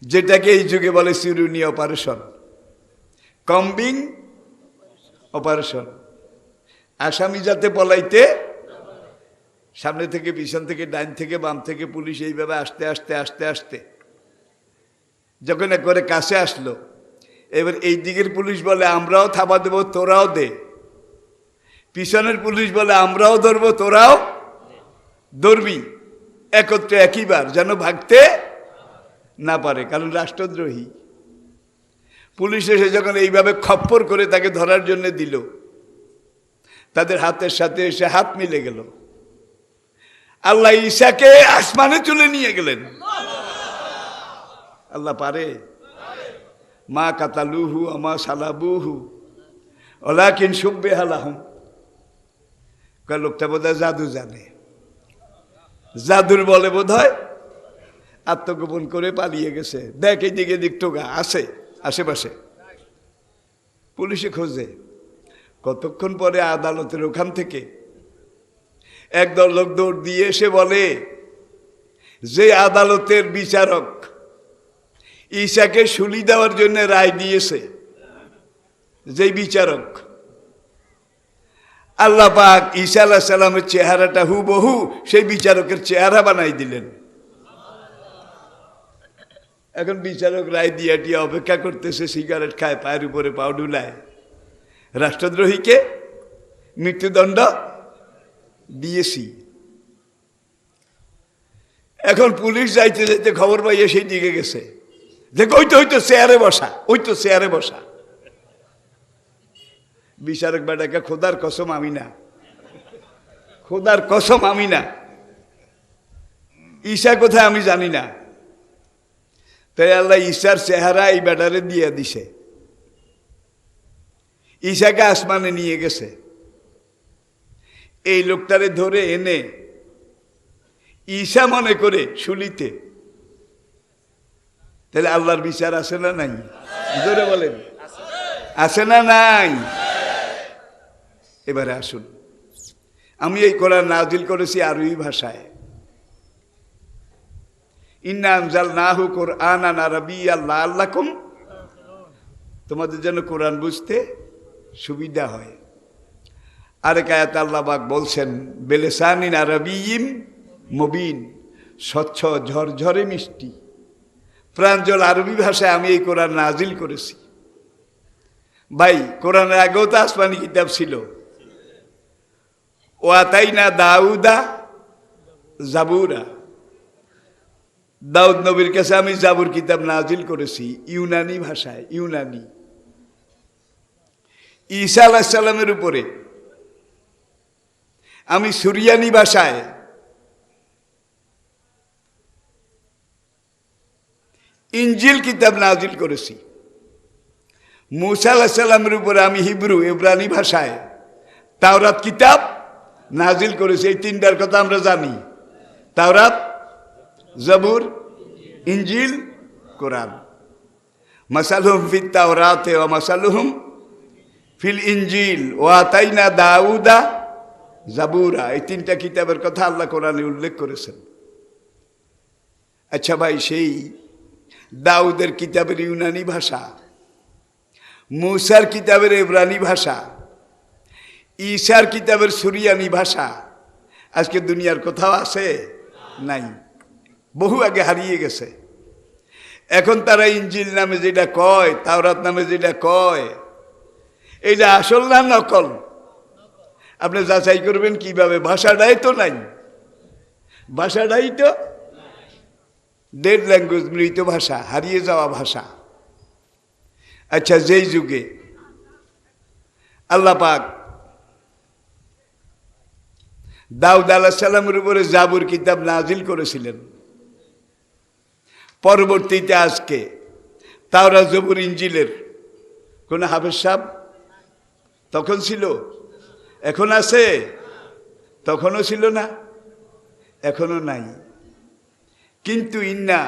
যেটাকে এই যুগে বলে চিরুনি অপারেশন, কম্বিং অপারেশন। আসামি যাতে পলাইতে, সামনে থেকে পিছন থেকে ডাইন থেকে বাম থেকে পুলিশ এইভাবে আস্তে আস্তে আস্তে আস্তে যখন একবারে কাছে আসলো, এবার এই দিকের পুলিশ বলে আমরাও থাবা দেবো, তোরাও দে। পিছনের পুলিশ বলে আমরাও ধরবো, তোরাও ধরবি, একত্রে একইবার, যেন ভাগতে না পারে, কারণ রাষ্ট্রদ্রোহী। পুলিশ এসে যখন এইভাবে খপ্পর করে তাকে ধরার জন্য দিল, তাদের হাতের সাথে এসে হাত মিলে গেল। আল্লাহ ঈসাকে আসমানে তুলে নিয়ে গেলেন। আল্লাহ পারে? মা কাতালুহু আমা সালাবুহু ওয়ালাকিন শুব্বিহা লাহুম। লোকটা বোধহয় জাদু জানে। জাদুর বলে বোধ হয় আত্মগোপন করে পালিয়ে গেছে। দেখ এইদিকে দিক টোকা আছে আশেপাশে, পুলিশে খোঁজে। কতক্ষণ পরে আদালতের ওখান থেকে একদল লোক দৌড় দিয়ে এসে বলে যে আদালতের বিচারক ঈসাকে শুলি দেওয়ার জন্য রায় দিয়েছে, যে বিচারক, আল্লাহ পাক ঈসা আলাইহিস সালামের চেহারাটা হুবহু সেই বিচারকের চেহারা বানাই দিলেন। এখন বিচারক রায় দিয়ে টিয়া অপেক্ষা করতেছে, সিগারেট খায়, পায়ের উপরে পাও ডুলায়। রাষ্ট্রদ্রোহীকে মৃত্যুদণ্ড দিয়েছি। এখন পুলিশ যাইতে যাইতে খবর পাইয়ে সেই দিকে গেছে, দেখ ওই তো চেয়ারে বসা, ওই তো চেয়ারে বসা। বিচারক বেটাকে খোদার কসম আমি না, খোদার কসম আমি না, ঈসা কোথায় আমি জানি না। তাই আল্লাহ ঈসার চেহারা এই বেটারে দিয়ে দিছে। ঈসাকে আসমানে নিয়ে গেছে। এই লোকটারে ধরে এনে ঈসা মনে করে শুলিতে। তাহলে আল্লাহর বিচার আছে না নাই? ধরে বলেন আছে না নাই? এবারে আসুন, আমি এই কোরআন নাজিল করেছি আরবি ভাষায়। ইন্না আনজালনাহু কুরআনান আরাবিয়্যান লাআল্লাকুম, তোমাদের জন্য কোরআন বুঝতে সুবিধা হয়। আরেক আয়াতে আল্লাহ পাক বলছেন বিলিসানিন আরাবিয়্যিন মুবিন, স্বচ্ছ ঝরঝরে মিষ্টি প্রাঞ্জল আরবি ভাষায় আমি এই কোরআন নাজিল করেছি। ভাই, কোরআনের আগেও তো আসমানি কিতাব ছিল। ও আতাইনা দাউদা জাবুরা, দাউদ নবীর কাছে আমি জাবুর কিতাব নাজিল করেছি ইউনানি ভাষায়, ইউনানি। ঈসা আলাইহিস সালামের উপরে আমি সুরিয়ানি ভাষায়, ইনজিল কিতাব নাজিল করেছি। মূসা আলাইহিস সালামের উপরে আমি হিব্রু ইব্রানি ভাষায় তাওরাত কিতাব নাজিল করেছি। এই তিনটার কথা আমরা জানি, তাওরাত, জাবুর, ইনজিল, কোরআন। মাসালুহুম ফিত তাওরাতে ওয়া মাসালুহুম ফিল ইনজিল ওয়া আতাইনা দাউদা জাবুরা, এই তিনটা কিতাবের কথা আল্লাহ কোরআনে উল্লেখ করেছেন। আচ্ছা ভাই, সেই দাউদের কিতাবের ইউনানি ভাষা, মূসার কিতাবের ইব্রানি ভাষা, ঈসার কিতাবের সুরিয়ানি ভাষা আজকে দুনিয়ার কোথাও আছে? নাই, বহু আগে হারিয়ে গেছে। এখন তারা ইনজিল নামে যেটা কয়, তাওরাত নামে যেটা কয়, এইটা আসল না নকল? আপনি যাচাই করবেন কিভাবে? ভাষাটাই তো নাই, ভাষাটাই তো ডেড ল্যাঙ্গুয়েজ, মৃত ভাষা, হারিয়ে যাওয়া ভাষা। আচ্ছা, যেই যুগে আল্লাহ পাক দাউদ আলাইহিস সালামের উপরে জাবুর কিতাব নাজিল করেছিলেন, পরবর্তীতে আজকে তাওরাত, জাবুর, ইনজিলের কোন হাফেজ সাহেব তখন ছিল? এখন আছে? তখনও ছিল না, এখনো নাই। কিন্তু ইন্না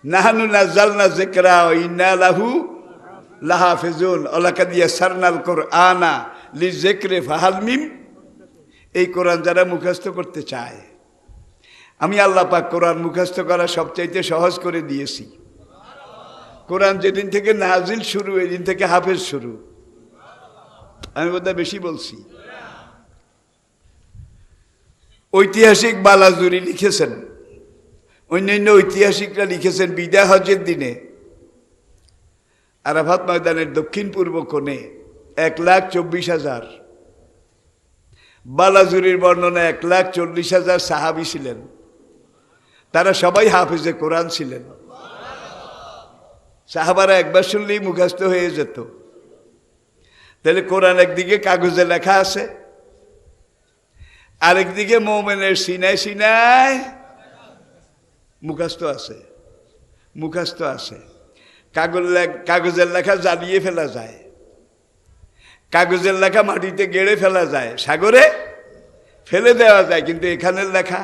নাহনু নাযালনা যিকরা ওয়া ইন্না লাহু লাহাফিজুন ওয়ালাকাদ ইয়াসসারনাল কুরআনা লিযিকরি ফাহাল মিন, এই কোরআন যারা মুখস্থ করতে চায়, আমি আল্লাহ পাক কোরআন মুখস্থ করা সবচাইতে সহজ করে দিয়েছি। কোরআন যেদিন থেকে নাজিল শুরু, এই দিন থেকে হাফেজ শুরু। আমি বোধহয় বেশি বলছি। ঐতিহাসিক বালাজুরি লিখেছেন, অন্যান্য ঐতিহাসিকরা লিখেছেন, বিদায় হজের দিনে আরাফাত ময়দানের দক্ষিণ পূর্ব কোণে 1,24,000, বালাজুরির বর্ণনা 1,40,000 সাহাবী ছিলেন। তারা সবাই হাফেজে কোরআন ছিলেন। সাহাবারা একবার শুনলেই মুখস্থ হয়ে যেত। তাহলে কোরআন একদিকে কাগজে লেখা আছে, আরেকদিকে মোমেনের সিনায় সিনায় মুখস্থ আছে, মুখস্থ আছে। কাগজের লেখা জ্বালিয়ে ফেলা যায়, কাগজের লেখা মাটিতে গেড়ে ফেলা যায়, সাগরে ফেলে দেওয়া যায়, কিন্তু এখানের লেখা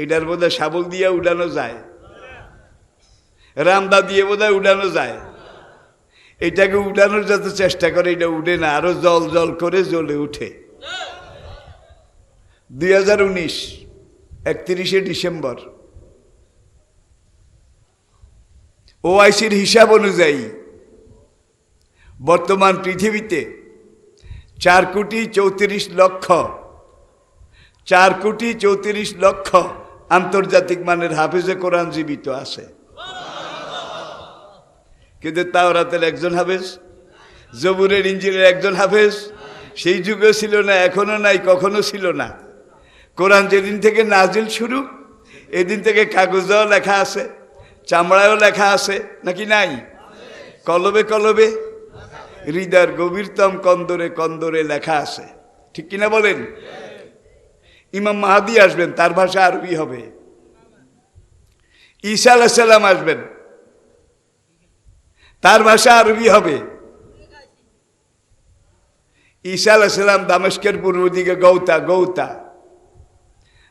এটার বোধহয় শাবল দিয়ে উড়ানো যায়, রামদা দিয়ে বোধহয় উড়ানো যায়। এটাকে উঠানোর যত চেষ্টা করে এটা উঠে না, আরো জল জল করে জ্বলে উঠে। 2019 31শে ডিসেম্বর ওআইসির হিসাব অনুযায়ী বর্তমান পৃথিবীতে 4,34,00,000 আন্তর্জাতিক মানের হাফেজে কোরআন জীবিত আছে। কিন্তু তাওরাতের একজন হাফেজ, জবুরের ইঞ্জিলের একজন হাফেজ, সেই যুগে ছিল না, এখনো নাই, কখনো ছিল না। কোরআন যেদিন থেকে নাজিল শুরু, এদিন থেকে কাগজেও লেখা আছে, চামড়ায়ও লেখা আছে, নাকি নাই? কলবে কলবে, হৃদয়ের গভীরতম কন্দরে কন্দরে লেখা আছে, ঠিক কিনা বলেন? ইমাম মাহাদি আসবেন, তার ভাষা আরবি হবে। ঈসা আলাইহিস সালাম আসবেন, তার ভাষা আরবি হবে। ঈসা আলাইহিস সালাম দামেস্কের পূর্ব দিকে গৌতা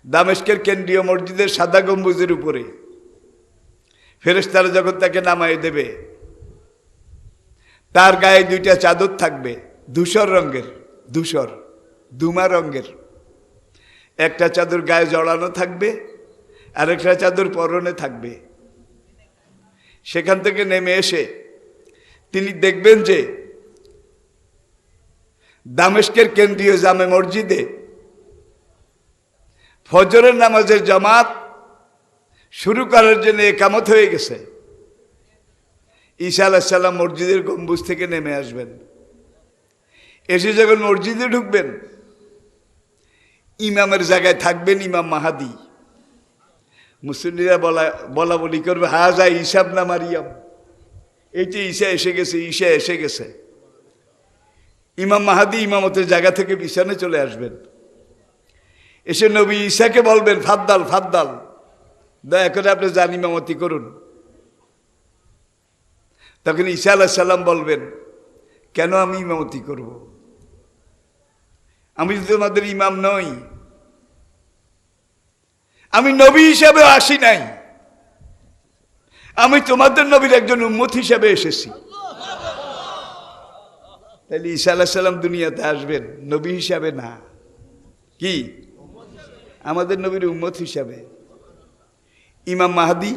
দামেস্কের কেন্দ্রীয় মসজিদের সাদা গম্বুজের উপরে ফেরেশতারা যখন তাকে নামায় দেবে, তার গায়ে 2টা চাদর থাকবে, ধূসর রঙের, দুমা রঙের। একটা চাদর গায়ে জড়ানো থাকবে, আরেকটা চাদর পরনে থাকবে। সেখান থেকে নেমে এসে তিনি দেখবেন যে দামেস্কের কেন্দ্রীয় জামে মসজিদে ফজরের নামাজের জামাত শুরু করার জন্য একামত হয়ে গেছে। ঈসা আলাইহিস সালাম মসজিদের গম্বুজ থেকে নেমে আসবেন। এসে যখন মসজিদে ঢুকবেন, ইমামের জায়গায় থাকবেন ইমাম মাহাদি। মুসল্লিরা বলা বলি করবে, হাজা ঈসা ইবনে মারিয়াম, এই যে ঈসা এসে গেছে, ঈসা এসে গেছে। ইমাম মাহাদি ইমামতের জায়গা থেকে পিছনে চলে আসবেন, এসে নবী ঈসাকে বলবেন, ফাদ্দাল, দয়া করে আপনি যান ইমামতি করুন। তখন ঈসা আলাইহিস সালাম বলবেন, কেন আমি ইমামতি করব? আমি তো তোমাদের ইমাম নই, আমি নবী হিসাবে আসি নাই, আমি তোমাদের নবীর একজন উম্মত হিসাবে এসেছি। তাহলে ঈসা আলাইহিস সালাম দুনিয়াতে আসবেন নবী হিসাবে না, কি আমাদের নবীর উম্মত হিসাবে। ইমাম মাহাদি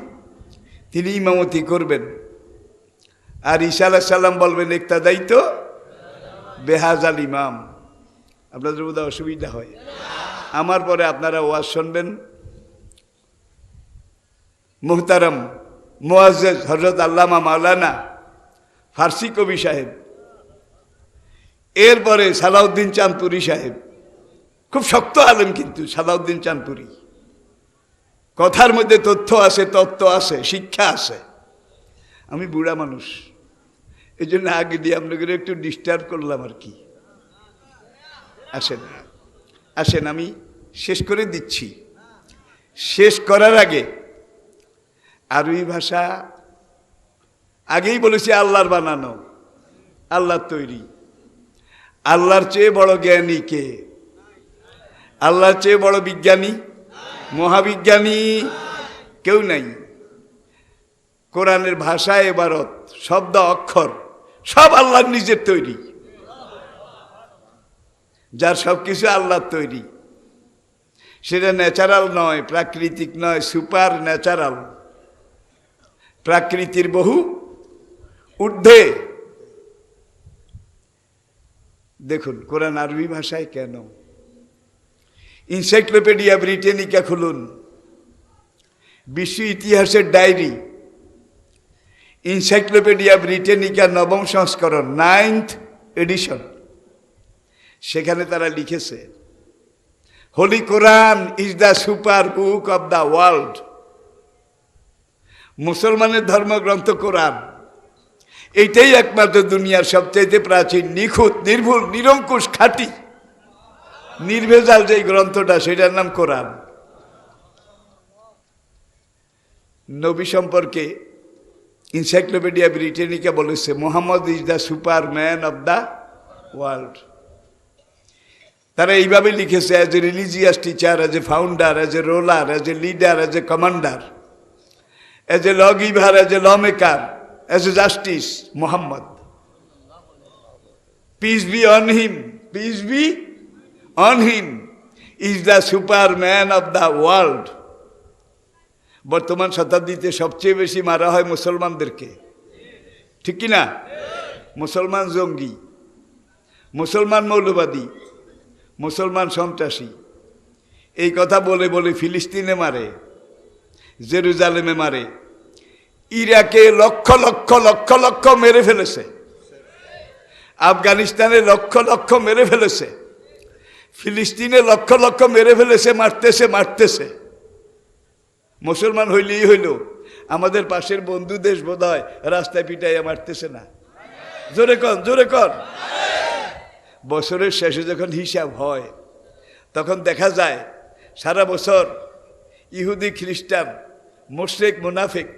তিনি ইমামতি করবেন, আর ঈসা আলাইহিস সালাম বলবেন, ইক্তাদাইতু বিহাযাল ইমাম। আপনাদের বোধহয় অসুবিধা হয়, আমার পরে আপনারা ওয়াজ শুনবেন। মুহতারাম মুআজ্জিজ হযরত আল্লামা মাওলানা ফার্সি কবি সাহেব, এরপরে সালাউদ্দিন চাঁদপুরি সাহেব, খুব শক্ত আলেম কিন্তু সালাউদ্দিন চাঁদপুরি, কথার মধ্যে তথ্য আছে, তত্ত্ব আছে, শিক্ষা আছে। আমি বুড়া মানুষ, এই জন্য আগে দিয়ে আপনাদের একটু ডিস্টার্ব করলাম আর কি। আসেন আমি শেষ করে দিচ্ছি। শেষ করার আগে আরবি ভাষা আগেই বলেছি আল্লাহর বানানো, আল্লাহর তৈরি। আল্লাহর চেয়ে বড় জ্ঞানী কে? আল্লাহর চেয়ে বড় বিজ্ঞানী, মহাবিজ্ঞানী কেউ নাই। কোরআনের ভাষা, এবারত, শব্দ, অক্ষর সব আল্লাহর নিজের তৈরি, যার সবকিছু আল্লাহর তৈরি। সেটা ন্যাচারাল নয়, প্রাকৃতিক নয়, সুপার ন্যাচারাল, প্রাকৃতির বহু ঊর্ধ্বে। দেখুন কোরআন আরবি ভাষায় কেন? এনসাইক্লোপিডিয়া ব্রিটানিকা খুলুন, বিশ্ব ইতিহাসের ডায়েরি, এনসাইক্লোপিডিয়া ব্রিটানিকা 9ম সংস্করণ, 9th এডিশন। সেখানে তারা লিখেছে, holy Quran is the super book of the world. মুসলমানের ধর্মগ্রন্থ কোরআন, এইটাই একমাত্র দুনিয়ার সবচাইতে প্রাচীন, নিখুঁত, নির্ভুল, নিরঙ্কুশ, খাঁটি, নির্ভেজাল যে গ্রন্থটা, সেটার নাম কোরআন। নবী সম্পর্কে এনসাইক্লোপিডিয়া ব্রিটানিকা বলেছে, Muhammad is the superman of the world. তারা এইভাবে লিখেছে, as a religious teacher, as a founder, as a ruler, as a leader, as a commander, as a law giver, as a law maker, as a justice, Muhammad, peace be on him, peace be on him, is the superman of the world. বর্তমান শতাব্দীতে সবচেয়ে বেশি মারা হয় মুসলমানদেরকে, ঠিক কিনা? মুসলমান জঙ্গি, মুসলমান মৌলবাদী, মুসলমান সন্ত্রাসী, এই কথা বলে বলে ফিলিস্তিনে মারে, জেরুজালেমে মারে, ইরাকে লক্ষ লক্ষ লক্ষ লক্ষ মেরে ফেলেছে, আফগানিস্তানে লক্ষ লক্ষ মেরে ফেলেছে, ফিলিস্তিনে লক্ষ লক্ষ মেরে ফেলেছে, মারতেছে মারতেছে। মুসলমান হইলেই হইল, আমাদের পাশের বন্ধু দেশ বোধ হয় রাস্তায় পিটাইয়া মারতেছে না। জোরে কন, জোরে কন। বছরের শেষে যখন হিসাব হয় তখন দেখা যায় সারা বছর ইহুদি, খ্রিস্টান, মুশরিক, মুনাফিক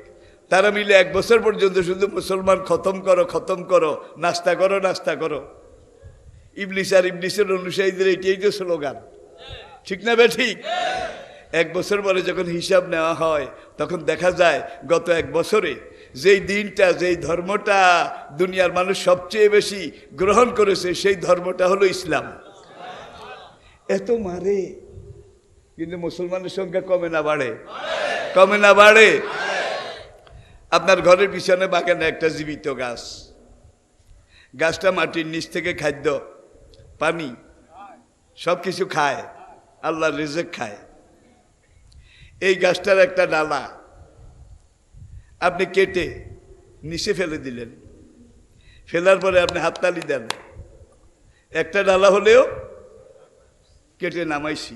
তারা মিলে এক বছর পর্যন্ত শুধু মুসলমান খতম করো, খতম করো, নাস্তা করো, নাস্তা করো। ইবলিস আর ইবলিসের অনুসারীদের এটাই তো স্লোগান, ঠিক না বে ঠিক? এক বছর পরে যখন হিসাব নেওয়া হয় তখন দেখা যায় গত এক বছরে যেই দিনটা, যেই ধর্মটা দুনিয়ার মানুষ সবচেয়ে বেশি গ্রহণ করেছে সেই ধর্মটা হলো ইসলাম। এত মারে কিন্তু মুসলমানের সংখ্যা কমে না বাড়ে? কমে না বাড়ে? আপনার ঘরের পিছনে বাগানে একটা জীবিত গাছ, গাছটা মাটির নিচ থেকে খাদ্য, পানি সব কিছু খায়, আল্লাহর রিজেক খায়। এই গাছটার একটা ডালা আপনি কেটে নিচে ফেলে দিলেন, ফেলার পরে আপনি হাততালি দেন, একটা ডালা হলেও কেটে নামাইছি।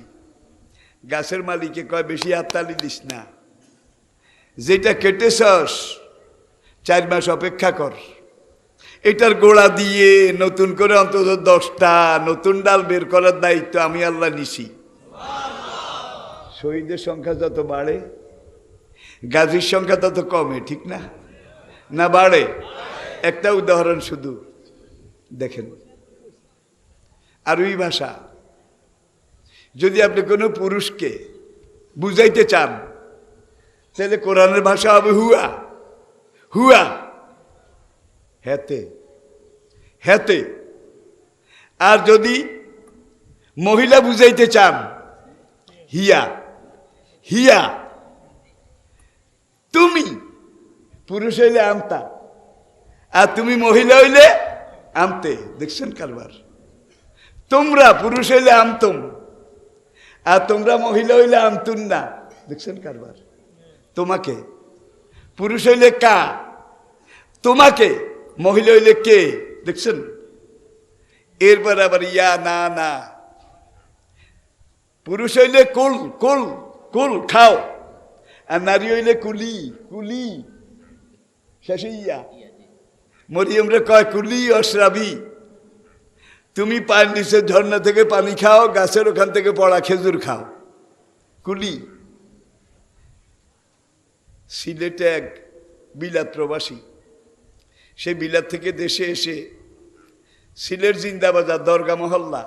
গাছের মালিকে কয় বেশি হাততালি দিস না, যেটা কেটেছস 4 মাস অপেক্ষা কর, এটার গোড়া দিয়ে নতুন করে অন্তত 10টা নতুন ডাল বের করার দায়িত্ব আমি আল্লাহ নিছি। শহীদের সংখ্যা যত বাড়ে গাজীর সংখ্যা তত কমে, ঠিক না? না বাড়ে? একটা উদাহরণ শুধু দেখেন, আরবি ভাষা যদি আপনি কোনো পুরুষকে বুঝাইতে চান তাহলে কোরআনের ভাষা হবে হুয়া, হুয়া, হেতে, হেতে। আর যদি মহিলা বুঝাইতে চান হিয়া, হিয়া। তুমি পুরুষ হইলে আমতা, আর তুমি মহিলা হইলে আমতে। দেখছেন কারবার? তোমরা পুরুষ হইলে আমতুম, আর তোমরা মহিলা হইলে আমতুন না। দেখছেন কারবার? তোমাকে পুরুষ হইলে কা, তোমাকে মহিলা হইলে কে। দেখছেন? এরপর আবার ইয়া, না না। পুরুষ হইলে কুল, কুল, কুল খাও, আর নারী হইলে কুলি, কুলি, শেষে ইয়া। মরিয়মরে কয় কুলি অশ্রাবি, তুমি পায়ের নিচের ঝর্ণা থেকে পানি খাও, গাছের ওখান থেকে পড়া খেজুর খাও, কুলি। সিলেটে এক বিলাত প্রবাসী, সে বিলাত থেকে দেশে এসে সিলেট জিন্দাবাজার দরগা মহল্লা,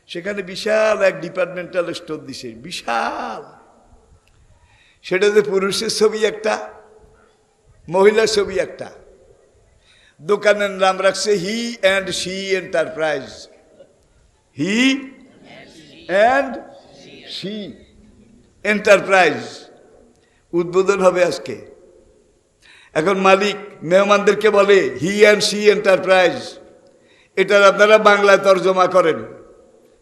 সেখানে বিশাল এক ডিপার্টমেন্টাল স্টোর দিছে, বিশাল। সেটাতে পুরুষের ছবি একটা, মহিলার ছবি একটা। দোকানের নাম রাখছে he and she enterprise, he and she enterprise. উদ্বোধন হবে আজকে। এখন মালিক মেহমানদেরকে বলে হি অ্যান্ড শি এন্টারপ্রাইজ, এটার আপনারা বাংলায় তর্জমা করেন।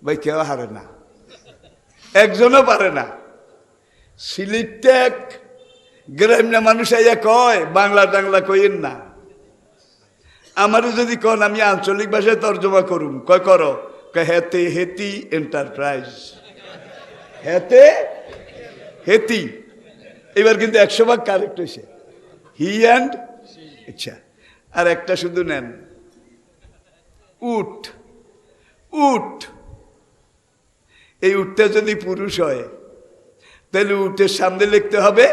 ভাই কেউ হারে না, একজনও পারে না। সিলেট গ্রাম্য মানুষ আইয়া কয় বাংলা টাংলা কইেন না। আমারও যদি কন আমি আঞ্চলিক ভাষায় তর্জমা করুম, কয় করো, কয় হেতে হেতি এন্টারপ্রাইজ, হেতে হেতি। এবার কিন্তু 100 ভাগ কারেক্ট হয়েছে, হি অ্যান্ড। আচ্ছা, আর একটা শুধু নেন, উট, উট। এই উটটা যদি পুরুষ হয় তাহলে উটের সামনে লিখতে হবে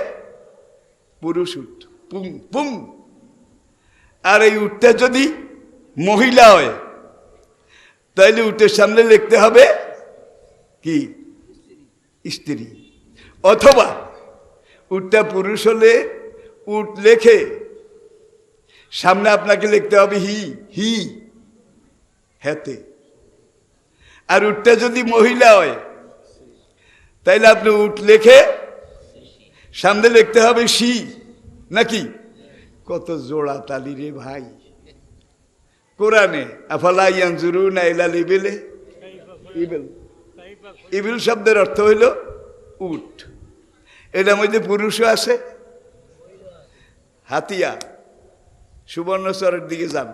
পুরুষ উট, পুং পুং। আর এই উটটা যদি মহিলা হয় তাইলে উটের সামনে লিখতে হবে কি স্ত্রী, অথবা উটটা পুরুষ হলে উট লেখে সামনে আপনাকে লিখতে হবে হি হি হেতে। আর উটটা যদি মহিলা হয় তাইলে আপনি উট লেখে সামনে লিখতে হবে সি, নাকি? কত জোড়া তালি রে ভাই কোরআনে। আফালা ইয়ানজুরুনা ইলাল ইবিলি, ইবিল, ইবিল শব্দের অর্থ হইল উট। এটার মধ্যে পুরুষও আছে। হাতিয়া, সুবর্ণচরের দিকে যান,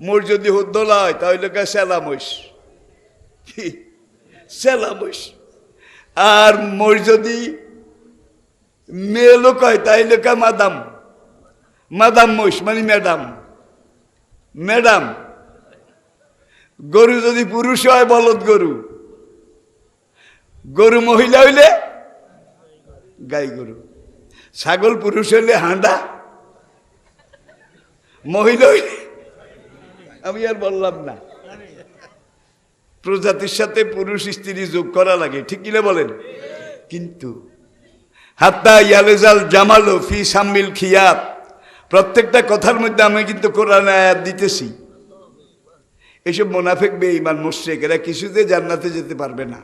মোর যদি হুদ্দলা হয় তাহলে সেলা মহিষ, কি সেলা মহিষ। আর মোর যদি মেয়ে লোক হয় তাইলে মাদাম, মাদাম মহিষ মানে ম্যাডাম, ম্যাডাম। গরু যদি পুরুষ হয় বলদ গরু, গরু মহিলা হইলে গাই গরু। ছাগল পুরুষ হইলে হাঁডা, মহিলা হইলে আমি আর বললাম না। প্রজাতির সাথে পুরুষ স্ত্রী যোগ করা লাগে, ঠিক কিনা বলেন? কিন্তু হাত্তা ইয়ালেজাল জামালো ফি সাম্মিল খিয়াত, প্রত্যেকটা কথার মধ্যে আমি কিন্তু কোরআন আয়াত দিতেছি। এইসব মুনাফিক বেঈমান মুশরিক এরা কিছুতে জান্নাতে যেতে পারবে না।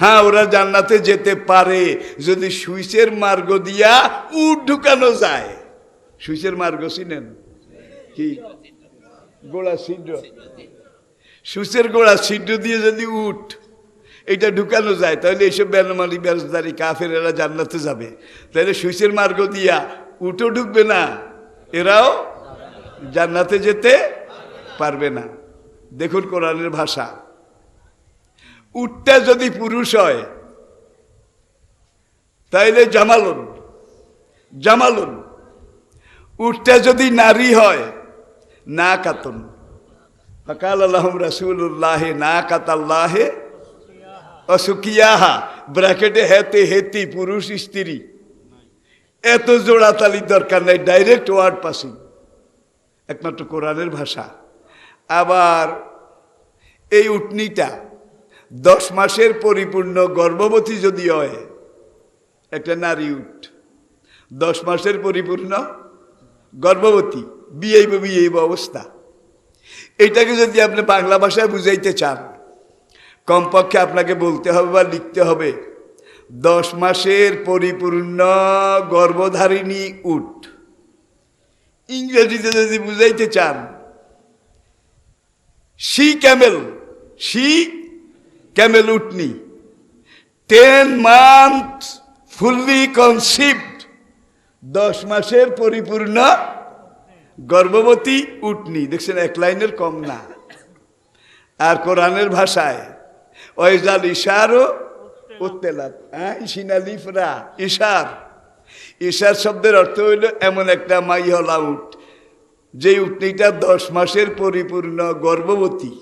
হ্যাঁ, ওরা জান্নাতে যেতে পারে যদি সুইচের মার্গ দিয়া উট ঢুকানো যায়। সুইচের মার্গ চিনেন? কি গোড়া ছিদ্র, সুইচের গোড়া ছিদ্র দিয়ে যদি উট এটা ঢুকানো যায় তাহলে এইসব বেনামালি বেরোজগারি কাফের এরা জান্নাতে যাবে। তাহলে সুইচের মার্গ দিয়া উটও ঢুকবে না, এরাও জান্নাতে যেতে পারবে না। দেখুন কোরআনের ভাষা। উটটা যদি পুরুষ হয় তাইলে জামালুন, জামালুন। উটটা যদি নারী হয় না কাতুন। ফাকাল আল্লাহুম রাসূলুল্লাহ না কাতাল্লাহে অসুকিয়াহা, ব্র্যাকেটে হেতে হেতি, পুরুষ স্ত্রী। এত জোড়া তালির দরকার নাই, ডাইরেক্ট ওয়ার্ড পাসিং, একমাত্র কোরআনের ভাষা। আবার এই উটনিটা 10 মাসের পরিপূর্ণ গর্ভবতী যদি হয়, একটা নারী উট 10 মাসের পরিপূর্ণ গর্ভবতী, বিয়েব অবস্থা। এটাকে যদি আপনি বাংলা ভাষায় বুঝাইতে চান, কমপক্ষে আপনাকে বলতে হবে বা লিখতে হবে 10 মাসের পরিপূর্ণ গর্ভধারিণী উট। ইংরেজিতে যদি বুঝাইতে চান, শি ক্যামেল, শি ক্যামেল উটনি, 10 months ফুললি কনসিভড, 10 মাসের পরিপূর্ণ গর্ভবতী উটনি। দেখছেন, এক লাইনের কম না। আর কোরআনের ভাষায় ওয়াইজাল ইশারও উত্তেলাত, ইশিনালিফরা, ইশার। ইশার শব্দের অর্থ হইল এমন একটা মাইহলা উট যে উটনিটা 10 মাসের পরিপূর্ণ গর্ভবতী।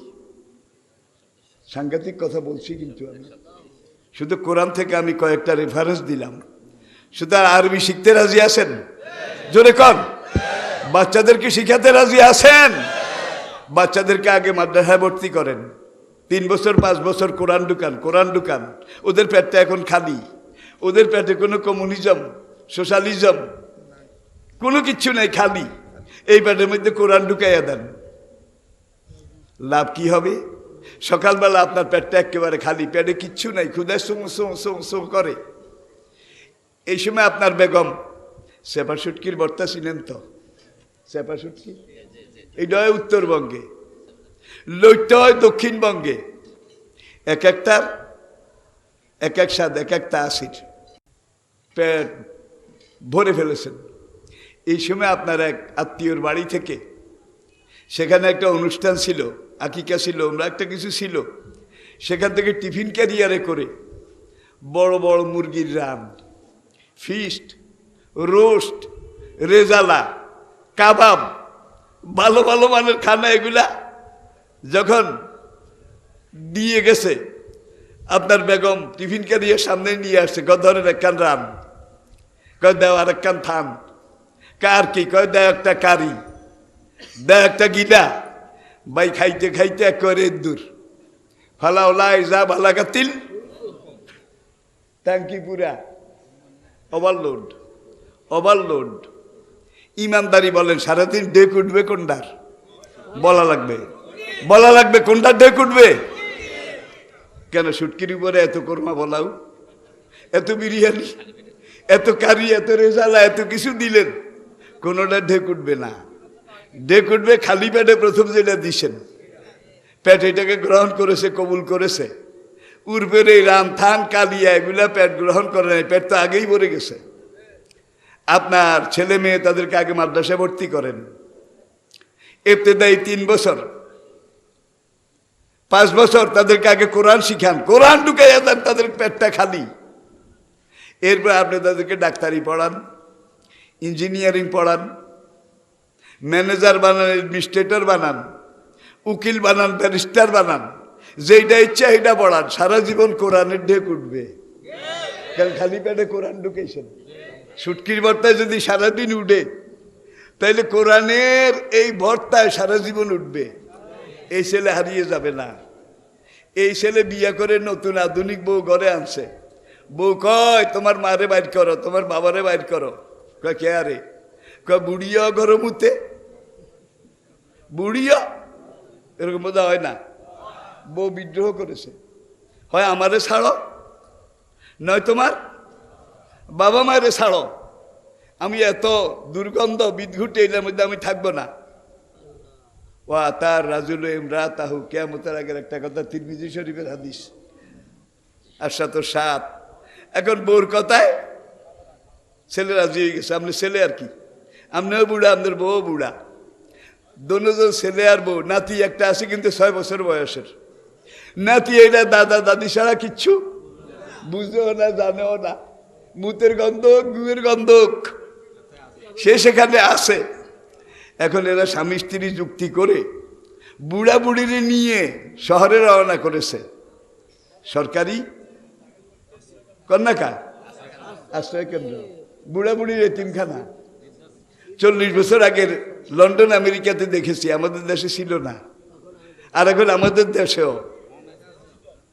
সাংঘাতিক কথা বলছি, কিন্তু আমি শুধু কোরআন থেকে আমি কয়েকটা রেফারেন্স দিলাম। শুধু আরবি শিখতে রাজি আছেন? জোরে কন। বাচ্চাদেরকে শিখাতে রাজি আছেন? বাচ্চাদেরকে আগে মাদ্রাসায় ভর্তি করেন, 3 বছর 5 বছর কোরআন ঢুকান, কোরআন ঢুকান। ওদের পেটটা এখন খালি, ওদের পেটে কোনো কমিউনিজম, সোশ্যালিজম কোনো কিচ্ছু নেই, খালি। এই পেটের মধ্যে কোরআন ঢুকাইয়া দেন, লাভ কি হবে? সকালবেলা আপনার পেটটা একেবারে খালি, পেটে কিচ্ছু নাই, ক্ষুদায় সুং সুং সুং সুং করে। এই সময় আপনার বেগম সেপা শুটকির ভর্তা চিনেন তো? সেপা শুটকি এইটা হয় উত্তরবঙ্গে, লইটা হয় দক্ষিণবঙ্গে। এক একটার এক এক স্বাদ, এক একটা আসির, পেট ভরে ফেলেছেন। এই সময় আপনার এক আত্মীয়র বাড়ি থেকে, সেখানে একটা অনুষ্ঠান ছিল, আকিকা ছিল, আমরা একটা কিছু ছিল, সেখান থেকে টিফিন ক্যারিয়ারে করে বড় বড় মুরগির রান, ফিস্ট, রোস্ট, রেজালা, কাবাব, ভালো ভালো মানের খানা, এগুলা যখন দিয়ে গেছে, আপনার বেগম টিফিন ক্যারিয়ার সামনে নিয়ে আসছে, ধরেন একখান রান, কয় দেও আর একখান থান, কার কি কয় দেও একটা কারি, দেও একটা গিলা, ভাই খাইতে খাইতে একেবারে দূর ফালাওলাই যা ভালাগাতিল ট্যাঙ্কি পুরা ওভারলোড ওভারলোড। ইমানদারি বলেন সারাদিন ডেক উঠবে কোনটার? বলা লাগবে কোনটার ডেক উঠবে? কেন শুটকির উপরে এত কোরমা বলাও, এত বিরিয়ানি, এত কারি, এত রেজালা, এত কিছু দিলেন, কোনোটা ঢেক উঠবে না। ঢেক উঠবে খালি পেটে প্রথম যেটা দিছেন, পেট এটাকে গ্রহণ করেছে, কবুল করেছে। উর্বের এই রাম থান কালিয়া এগুলা পেট গ্রহণ করে নাই, পেট তো আগেই ভরে গেছে। আপনার ছেলে মেয়ে তাদেরকে আগে মাদ্রাসায় ভর্তি করেন, ইবতেদায়ী 3 বছর 5 বছর তাদেরকে আগে কোরআন শিখান, কোরআন ঢুকাইয়া দেন, তাদের পেটটা খালি। এরপর আপনি তাদেরকে ডাক্তারি পড়ান, ইঞ্জিনিয়ারিং পড়ান, ম্যানেজার বানান, অ্যাডমিনিস্ট্রেটর বানান, উকিল বানান, ব্যারিস্টার বানান, যেইটা ইচ্ছা এটা পড়ান। সারা জীবন কোরআনের ঢেক উঠবে, কারণ খালি পেটে কোরআন ঢুকেছেন। শুটকির ভর্তায় যদি সারাদিন উঠে, তাইলে কোরআনের এই ভর্তায় সারা জীবন উঠবে। এই ছেলে হারিয়ে যাবে না। এই ছেলে বিয়ে করে নতুন আধুনিক বউ ঘরে আনছে। বউ কয় তোমার মারে বাইর করো, তোমার বাবারে বাইর করো। কয় কে আরে? কয় বুড়িয়া গরমুতে, বুড়িয়া এরকম বোধ হয় না। বউ বিদ্রোহ করেছে, হয় আমারে ছাড়ো, নয় তোমার বাবা মায়েরে ছাড়ো। আমি এত দুর্গন্ধ বিদঘুটে এটার মধ্যে আমি থাকবো না। ও তার রাজুল ইমরাতাহু, কিয়ামতের আগের একটা কথা, তিরমিজি শরীফের হাদিস 807। এখন বউর কথায় ছেলে রাজি হয়ে গেছে। আপনি ছেলে আর কি, আপনিও বুড়া, আপনার বউ বুড়া, দোনোজন ছেলে আর বউ। নাতি একটা আছে কিন্তু 6 বছর বয়সের নাতি। এটা দাদা দাদি ছাড়া কিচ্ছু বুঝেও না, জানেও না। মুতের গন্ধক, গুয়ের গন্ধক, সে সেখানে আছে। এখন এরা স্বামী স্ত্রী যুক্তি করে বুড়া বুড়িরে নিয়ে শহরে রওনা করেছে। সরকারি কন্যাকা আশ্রয় কেন্দ্র, বুড়া বুড়ির এতিমখানা। 40 বছর আগের লন্ডন আমেরিকাতে দেখেছি, আমাদের দেশে ছিল না। আর এখন আমাদের দেশেও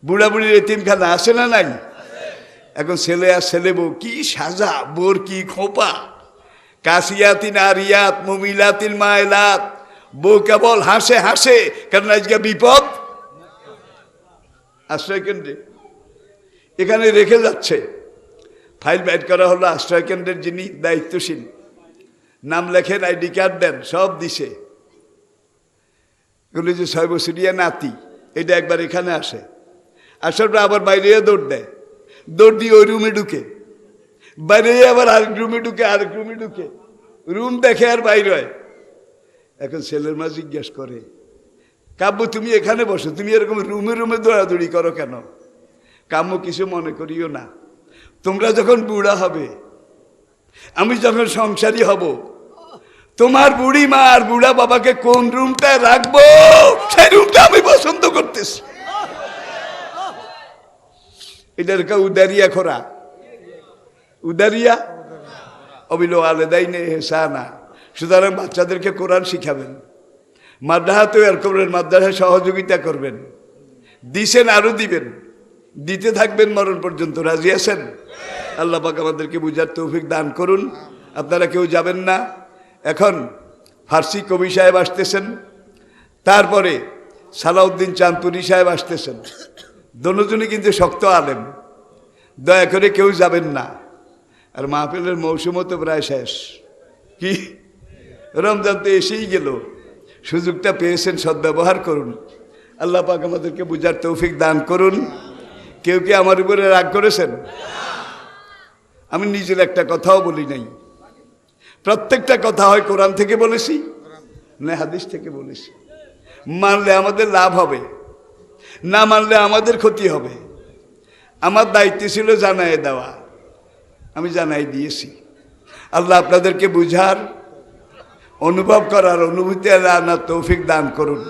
বুড়া বুড়ির এতিমখানা আছে না নাই? এখন ছেলে আর ছেলে বউ কি সাজা, বোর কি খোপা, কাসিয়াতিন আরিয়াত মুমিলাতিন মাইলাত। বউ কেবল হাসে হাসে, কারণ আজকে বিপদ। আশ্রয় কেন্দ্রে এখানে রেখে যাচ্ছে। ফাইল বাইট করা হলো, আশ্রয় কেন্দ্রের যিনি দায়িত্বশীল, নাম লেখেন, আইডি কার্ড দেন, সব দিছে। এগুলো যে 6 বছরিয়া নাতি, এটা একবার এখানে আসে, আসার পর আবার বাইরে দৌড় দেয়, দৌড় দিয়ে ওই রুমে ঢুকে, বাইরে আবার আরেক রুমে ঢুকে, আরেক রুমে ঢুকে, রুম দেখে আর বাইরে হয়। এখন ছেলের মা জিজ্ঞাসা করে, কাব্য তুমি এখানে বসো, তুমি এরকম রুমে রুমে দৌড়াদৌড়ি করো কেন? কাম্য কিছু মনে করিও না, তোমরা যখন বুড়া হবে, আমি যখন সংসারী হব, তোমার বুড়ি মা আর বুড়া বাবাকে কোন রুমটায় রাখবো, সেই রুমটা আমি পছন্দ করতেছি। এটার কা উদারিয়া খোরা, উদারিয়া অবিলো আলেদাইনে হেসানা। সুতরাং বাচ্চাদেরকে কোরআন শিখাবেন, মাদ্রাসাতেও এর করবেন, মাদ্রাসায় সহযোগিতা করবেন, দিছেন আরো দিবেন, দিতে থাকবেন মরণ পর্যন্ত। রাজি আছেন? আল্লাহ পাক আমাদেরকে বুঝার তৌফিক দান করুন। আপনারা কেউ যাবেন না। এখন ফার্সি কবি সাহেব আসতেছেন, তারপরে সালাউদ্দিন চাঁদপুরি সাহেব আসতেছেন। দোনোজনই কিন্তু শক্ত আলেম, দয়া করে কেউ যাবেন না। আর মাহফিলের মৌসুমও তো প্রায় শেষ। কি রমজান তো এসেই গেল, সুযোগটা পেয়েছেন, সদ্ব্যবহার করুন। আল্লাহ পাক আমাদেরকে বুঝার তৌফিক দান করুন। কেউ কি আমার উপরে রাগ করেছেন? আমি নিজের একটা কথাও বলি নাই, প্রত্যেকটা কথা হয় কোরআন থেকে বলেছি, না হাদিস থেকে বলেছি। মানলে আমাদের লাভ হবে, না মানলে আমাদের ক্ষতি হবে। আমার দায়িত্ব ছিল জানাই দেওয়া, আমি জানাই দিয়েছি। আল্লাহ আপনাদেরকে বুঝার, অনুভব করার, অনুভূতি আনার তৌফিক দান করুন।